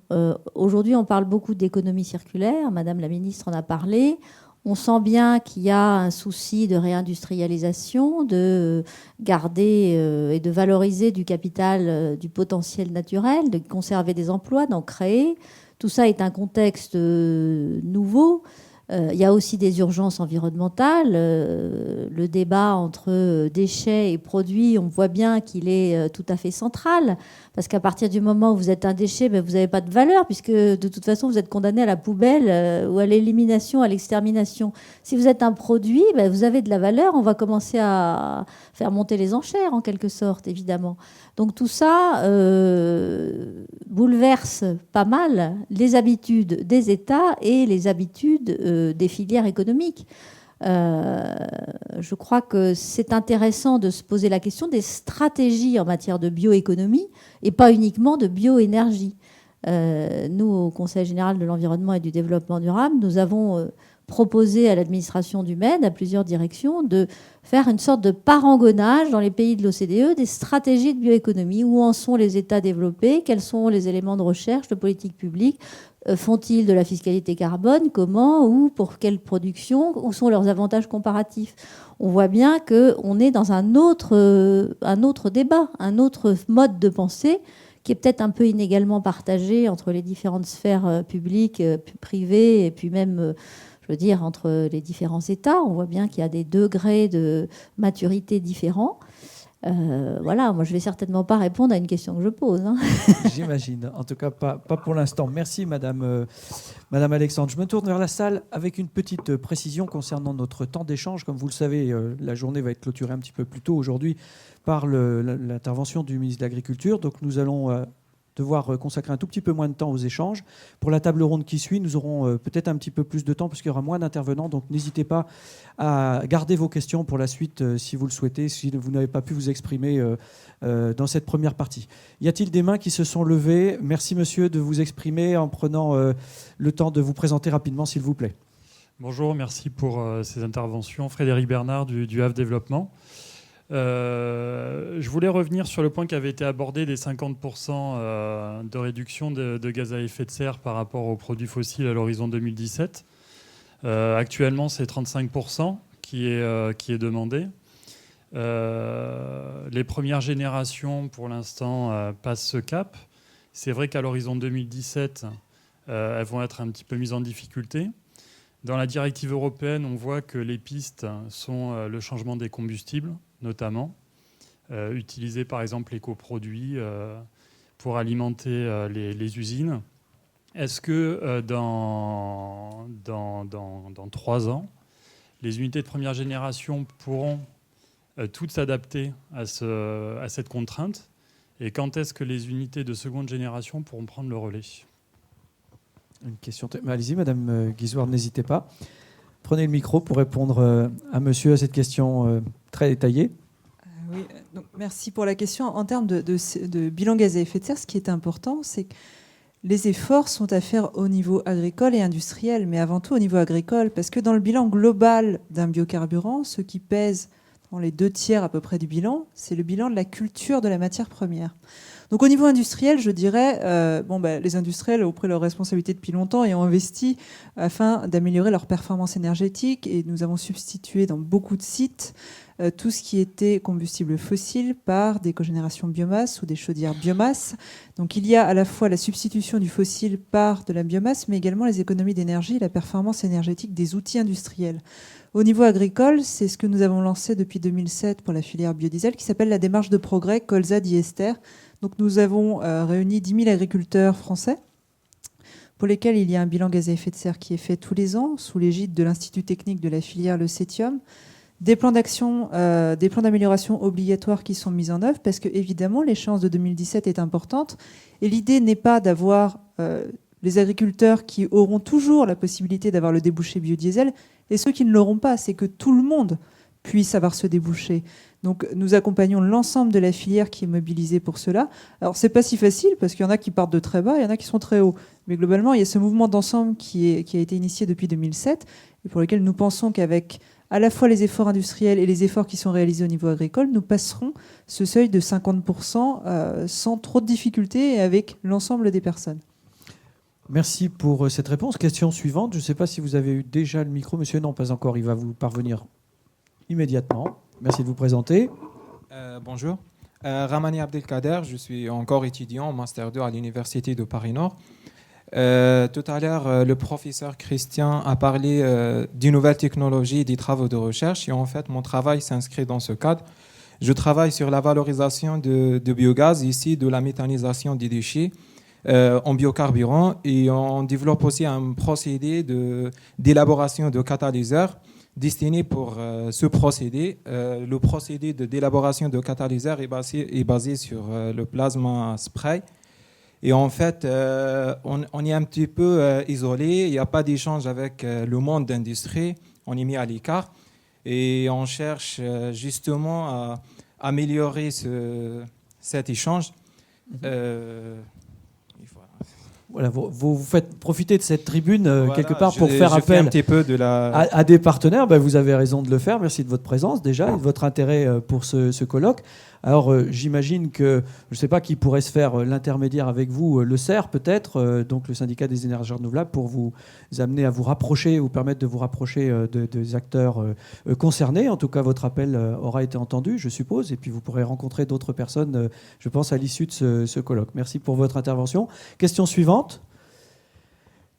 aujourd'hui, on parle beaucoup d'économie circulaire. Madame la ministre en a parlé. On sent bien qu'il y a un souci de réindustrialisation, de garder et de valoriser du capital, du potentiel naturel, de conserver des emplois, d'en créer. Tout ça est un contexte nouveau. Il y a aussi des urgences environnementales. Le débat entre déchets et produits, on voit bien qu'il est tout à fait central. Parce qu'à partir du moment où vous êtes un déchet, vous n'avez pas de valeur, puisque de toute façon, vous êtes condamné à la poubelle ou à l'élimination, à l'extermination. Si vous êtes un produit, vous avez de la valeur. On va commencer à faire monter les enchères, en quelque sorte, évidemment. Donc tout ça bouleverse pas mal les habitudes des États et les habitudes des filières économiques. Je crois que c'est intéressant de se poser la question des stratégies en matière de bioéconomie et pas uniquement de bioénergie. Nous, au Conseil général de l'environnement et du développement durable, nous avons proposé à l'administration du MED, à plusieurs directions, de faire une sorte de parangonnage dans les pays de l'OCDE des stratégies de bioéconomie. Où en sont les États développés? Quels sont les éléments de recherche, de politique publique? Font-ils de la fiscalité carbone? Comment? Où? Pour quelle production? Où sont leurs avantages comparatifs? On voit bien qu'on est dans un autre débat, un autre mode de pensée qui est peut-être un peu inégalement partagé entre les différentes sphères publiques, privées, et puis même, je veux dire, entre les différents États. On voit bien qu'il y a des degrés de maturité différents. Voilà, moi je vais certainement pas répondre à une question que je pose. J'imagine. En tout cas, pas pour l'instant. Merci, Madame Alexandre. Je me tourne vers la salle avec une petite précision concernant notre temps d'échange. Comme vous le savez, la journée va être clôturée un petit peu plus tôt aujourd'hui par l'intervention du ministre de l'Agriculture. Donc nous allons devoir consacrer un tout petit peu moins de temps aux échanges. Pour la table ronde qui suit, nous aurons peut-être un petit peu plus de temps puisqu'il y aura moins d'intervenants. Donc n'hésitez pas à garder vos questions pour la suite si vous le souhaitez, si vous n'avez pas pu vous exprimer dans cette première partie. Y a-t-il des mains qui se sont levées? Merci monsieur de vous exprimer en prenant le temps de vous présenter rapidement, s'il vous plaît. Bonjour, merci pour ces interventions. Frédéric Bernard du Havre Développement. Je voulais revenir sur le point qui avait été abordé des 50% de réduction de gaz à effet de serre par rapport aux produits fossiles à l'horizon 2017. Actuellement, c'est 35% qui est demandé. Les premières générations, pour l'instant, passent ce cap. C'est vrai qu'à l'horizon 2017, elles vont être un petit peu mises en difficulté. Dans la directive européenne, on voit que les pistes sont le changement des combustibles, notamment, utiliser par exemple les coproduits pour alimenter les usines. Est-ce que dans 3 ans, les unités de première génération pourront toutes s'adapter à cette contrainte? Et quand est-ce que les unités de seconde génération pourront prendre le relais? Une question. Allez-y, Madame Guizouard, n'hésitez pas. Prenez le micro pour répondre à monsieur à cette question très détaillée. Oui, donc merci pour la question. En termes de bilan gaz à effet de serre, ce qui est important, c'est que les efforts sont à faire au niveau agricole et industriel, mais avant tout au niveau agricole, parce que dans le bilan global d'un biocarburant, ce qui pèse dans les 2/3 à peu près du bilan, c'est le bilan de la culture de la matière première. Donc au niveau industriel, je dirais, les industriels ont pris leurs responsabilités depuis longtemps et ont investi afin d'améliorer leur performance énergétique. Et nous avons substitué dans beaucoup de sites tout ce qui était combustible fossile par des cogénérations biomasse ou des chaudières biomasse. Donc il y a à la fois la substitution du fossile par de la biomasse, mais également les économies d'énergie et la performance énergétique des outils industriels. Au niveau agricole, c'est ce que nous avons lancé depuis 2007 pour la filière biodiesel, qui s'appelle la démarche de progrès colza-diester. Donc nous avons réuni 10 000 agriculteurs français pour lesquels il y a un bilan gaz à effet de serre qui est fait tous les ans sous l'égide de l'Institut technique de la filière Le Cetium. Des plans d'action, des plans d'amélioration obligatoires qui sont mis en œuvre parce que évidemment l'échéance de 2017 est importante et l'idée n'est pas d'avoir les agriculteurs qui auront toujours la possibilité d'avoir le débouché biodiesel et ceux qui ne l'auront pas, c'est que tout le monde puisse avoir ce débouché. Donc nous accompagnons l'ensemble de la filière qui est mobilisée pour cela. Alors c'est pas si facile parce qu'il y en a qui partent de très bas, il y en a qui sont très hauts. Mais globalement, il y a ce mouvement d'ensemble qui a été initié depuis 2007 et pour lequel nous pensons qu'avec à la fois les efforts industriels et les efforts qui sont réalisés au niveau agricole, nous passerons ce seuil de 50% sans trop de difficultés et avec l'ensemble des personnes. Merci pour cette réponse. Question suivante. Je ne sais pas si vous avez eu déjà le micro. Monsieur, non, pas encore. Il va vous parvenir immédiatement. Merci de vous présenter. Bonjour. Ramani Abdelkader, je suis encore étudiant en Master 2 à l'Université de Paris-Nord. Tout à l'heure, le professeur Christian a parlé des nouvelles technologies et des travaux de recherche. Et en fait, mon travail s'inscrit dans ce cadre. Je travaille sur la valorisation de biogaz, ici de la méthanisation des déchets en biocarburant. Et on développe aussi un procédé d'élaboration de catalyseurs destiné pour ce procédé. Le procédé d'élaboration de catalyseurs est basé sur le plasma spray. Et en fait, on est un petit peu isolé. Il n'y a pas d'échange avec le monde d'industrie. On est mis à l'écart. Et on cherche justement à améliorer cet échange. Voilà, vous faites profiter de cette tribune Voilà, quelque part pour faire appel un petit peu de à des partenaires. Ben, vous avez raison de le faire. Merci de votre présence déjà et de votre intérêt pour ce colloque. Alors j'imagine que, je ne sais pas qui pourrait se faire l'intermédiaire avec vous, le CER peut-être, donc le syndicat des énergies renouvelables, pour vous amener à vous rapprocher, vous permettre de vous rapprocher des acteurs concernés. En tout cas, votre appel aura été entendu, je suppose, et puis vous pourrez rencontrer d'autres personnes, je pense, à l'issue de ce colloque. Merci pour votre intervention. Question suivante.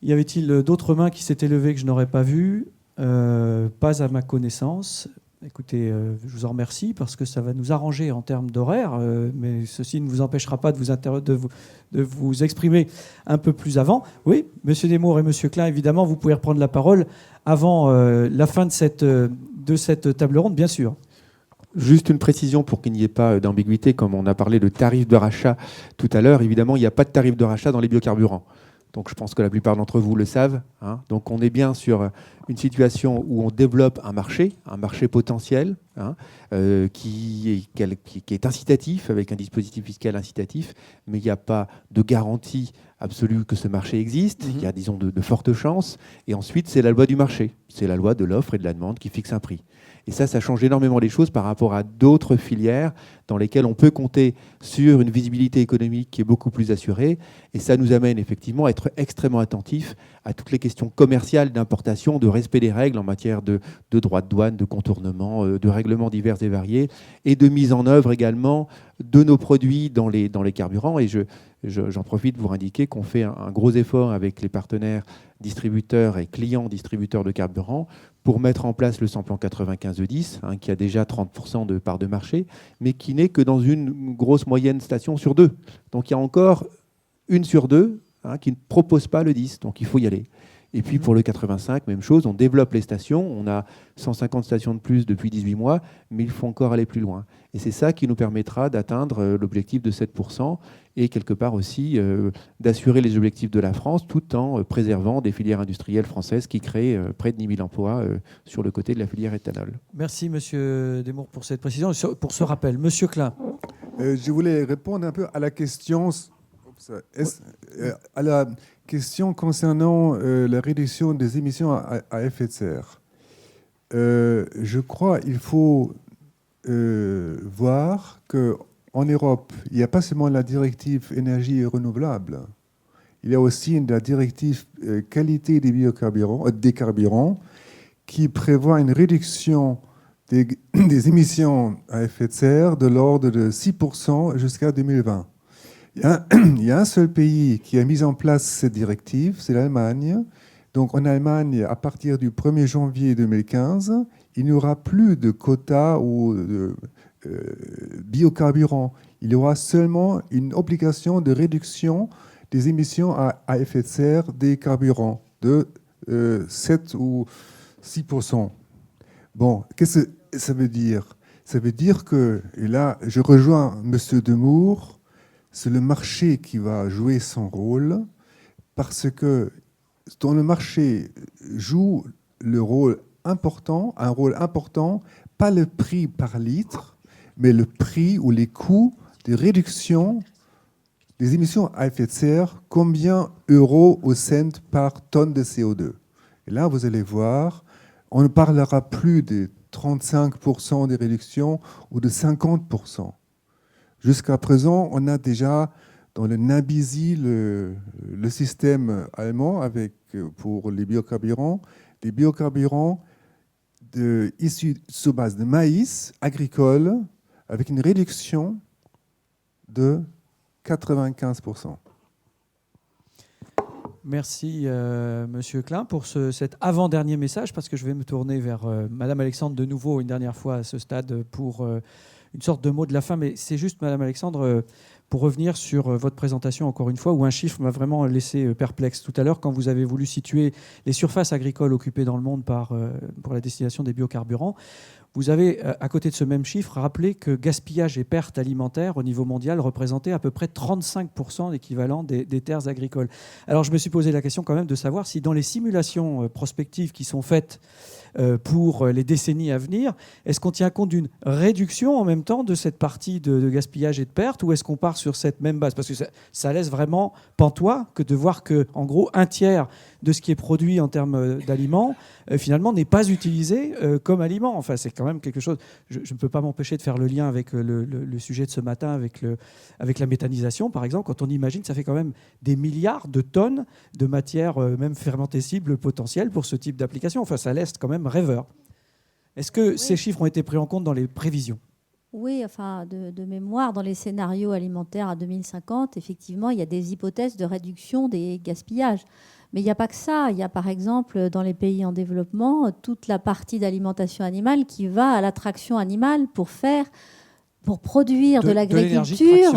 Y avait-il d'autres mains qui s'étaient levées que je n'aurais pas vues? Pas à ma connaissance. Écoutez, je vous en remercie parce que ça va nous arranger en termes d'horaire, mais ceci ne vous empêchera pas de vous exprimer un peu plus avant. Oui, Monsieur Desmours et Monsieur Klein, évidemment, vous pouvez reprendre la parole avant la fin de cette table ronde, bien sûr. Juste une précision pour qu'il n'y ait pas d'ambiguïté, comme on a parlé de tarif de rachat tout à l'heure. Évidemment, il n'y a pas de tarif de rachat dans les biocarburants. Donc je pense que la plupart d'entre vous le savent. Hein. Donc on est bien sur une situation où on développe un marché potentiel, hein, qui est incitatif, avec un dispositif fiscal incitatif, mais il n'y a pas de garantie absolue que ce marché existe. Il y a, disons, de fortes chances. Et ensuite, c'est la loi du marché. C'est la loi de l'offre et de la demande qui fixe un prix. Et ça change énormément les choses par rapport à d'autres filières dans lesquelles on peut compter sur une visibilité économique qui est beaucoup plus assurée. Et ça nous amène effectivement à être extrêmement attentifs à toutes les questions commerciales d'importation, de respect des règles en matière de droits de douane, de contournement, de règlements divers et variés, et de mise en œuvre également de nos produits dans les carburants. Et j'en profite pour indiquer qu'on fait un gros effort avec les partenaires distributeurs et clients distributeurs de carburants pour mettre en place le samplon 95E10, hein, qui a déjà 30% de part de marché, mais qui n'est que dans une grosse moyenne station sur 2. Donc il y a encore 1 sur 2 hein, qui ne propose pas le 10, donc il faut y aller. Et puis pour le 85, même chose, on développe les stations, on a 150 stations de plus depuis 18 mois, mais il faut encore aller plus loin. Et c'est ça qui nous permettra d'atteindre l'objectif de 7% et quelque part aussi d'assurer les objectifs de la France tout en préservant des filières industrielles françaises qui créent près de 10 000 emplois sur le côté de la filière éthanol. Merci Monsieur Desmours pour cette précision, pour ce rappel. Monsieur Klein. Je voulais répondre un peu à la question... à la question concernant la réduction des émissions à effet de serre. Je crois qu'il faut voir qu'en Europe, il n'y a pas seulement la directive énergie renouvelable, il y a aussi la directive qualité des carburants qui prévoit une réduction des émissions à effet de serre de l'ordre de 6% jusqu'à 2020. Il y a un seul pays qui a mis en place cette directive, c'est l'Allemagne. Donc en Allemagne, à partir du 1er janvier 2015, il n'y aura plus de quotas ou de biocarburants. Il y aura seulement une obligation de réduction des émissions à effet de serre des carburants de 7 ou 6%. Bon, qu'est-ce que ça veut dire? Ça veut dire que, et là je rejoins M. Desmours, c'est le marché qui va jouer son rôle, parce que dans le marché joue un rôle important, pas le prix par litre, mais le prix ou les coûts de réduction des émissions à effet de serre, combien euros au cent par tonne de CO2. Et là, vous allez voir, on ne parlera plus de 35% des réductions ou de 50%. Jusqu'à présent, on a déjà dans le NABISI, le système allemand, pour les biocarburants, des biocarburants issus sous base de maïs agricole avec une réduction de 95%. Merci, Monsieur Klein, pour cet avant-dernier message, parce que je vais me tourner vers Madame Alexandre de nouveau une dernière fois à ce stade pour une sorte de mot de la fin. Mais c'est juste, Madame Alexandre, pour revenir sur votre présentation, encore une fois, où un chiffre m'a vraiment laissé perplexe tout à l'heure, quand vous avez voulu situer les surfaces agricoles occupées dans le monde pour la destination des biocarburants. Vous avez, à côté de ce même chiffre, rappelé que gaspillage et pertes alimentaires au niveau mondial représentaient à peu près 35% d'équivalent des terres agricoles. Alors je me suis posé la question quand même de savoir si dans les simulations prospectives qui sont faites pour les décennies à venir, est-ce qu'on tient compte d'une réduction en même temps de cette partie de gaspillage et de pertes, ou est-ce qu'on part sur cette même base? Parce que ça laisse vraiment pantois que de voir que, en gros, un tiers de ce qui est produit en termes d'aliments, finalement, n'est pas utilisé comme aliment. Enfin, c'est quand même quelque chose... Je ne peux pas m'empêcher de faire le lien avec le sujet de ce matin, avec la méthanisation, par exemple. Quand on imagine, ça fait quand même des milliards de tonnes de matières, même fermentescibles, potentielles pour ce type d'application. Enfin, ça laisse quand même rêveur. Est-ce que ces chiffres ont été pris en compte dans les prévisions? Oui, enfin, de mémoire, dans les scénarios alimentaires à 2050, effectivement, il y a des hypothèses de réduction des gaspillages. Mais il n'y a pas que ça. Il y a, par exemple, dans les pays en développement, toute la partie d'alimentation animale qui va à la traction animale pour produire de l'agriculture,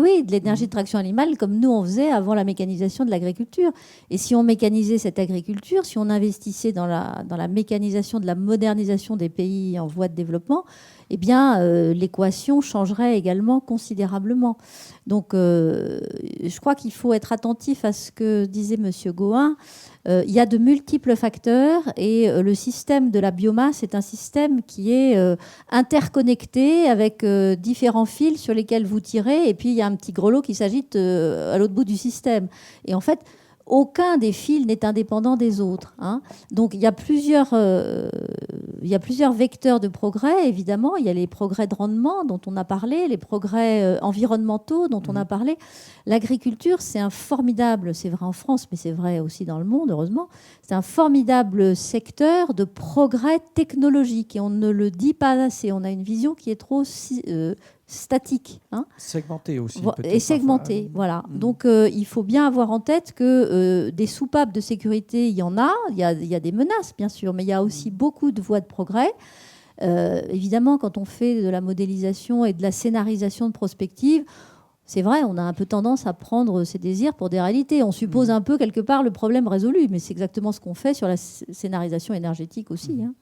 oui, de l'énergie de traction animale, comme nous on faisait avant la mécanisation de l'agriculture. Et si on mécanisait cette agriculture, si on investissait dans la mécanisation, de la modernisation des pays en voie de développement, eh bien, l'équation changerait également considérablement. Donc, je crois qu'il faut être attentif à ce que disait M. Gohin. Il y a de multiples facteurs et le système de la biomasse est un système qui est interconnecté avec différents fils sur lesquels vous tirez, et puis il y a un petit grelot qui s'agite à l'autre bout du système. Et en fait, aucun des fils n'est indépendant des autres, hein. Donc il y a plusieurs vecteurs de progrès, évidemment. Il y a les progrès de rendement dont on a parlé, les progrès environnementaux dont on a parlé. L'agriculture, c'est un formidable, c'est vrai en France, mais c'est vrai aussi dans le monde, heureusement, c'est un formidable secteur de progrès technologique. Et on ne le dit pas assez. On a une vision qui est trop statique. Hein. Segmenté aussi. Et segmenté, voilà. Donc il faut bien avoir en tête que des soupapes de sécurité, il y en a. Il y a des menaces, bien sûr, mais il y a aussi beaucoup de voies de progrès. Évidemment, quand on fait de la modélisation et de la scénarisation de prospective, c'est vrai, on a un peu tendance à prendre ses désirs pour des réalités. On suppose un peu, quelque part, le problème résolu, mais c'est exactement ce qu'on fait sur la scénarisation énergétique aussi. Hein.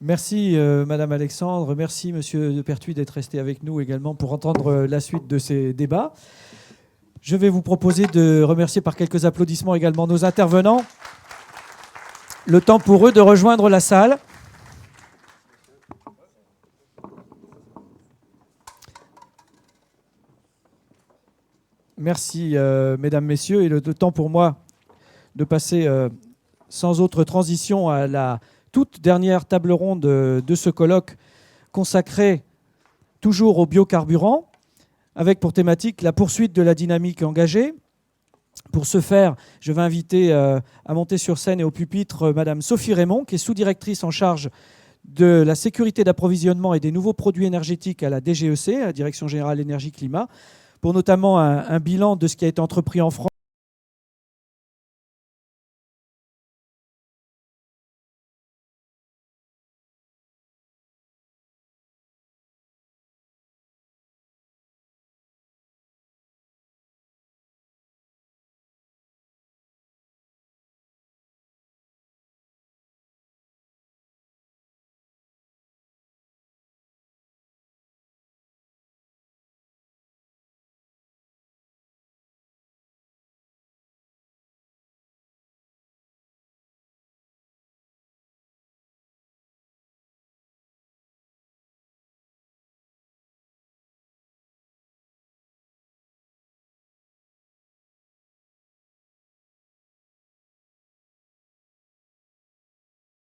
Merci Madame Alexandre, merci Monsieur de Pertuis d'être resté avec nous également pour entendre la suite de ces débats. Je vais vous proposer de remercier par quelques applaudissements également nos intervenants. Le temps pour eux de rejoindre la salle. Merci Mesdames, Messieurs, et le temps pour moi de passer sans autre transition à la toute dernière table ronde de ce colloque consacré toujours aux biocarburants, avec pour thématique la poursuite de la dynamique engagée. Pour ce faire, je vais inviter à monter sur scène et au pupitre Madame Sophie Raymond, qui est sous-directrice en charge de la sécurité d'approvisionnement et des nouveaux produits énergétiques à la DGEC, à la Direction Générale Énergie Climat, pour notamment un bilan de ce qui a été entrepris en France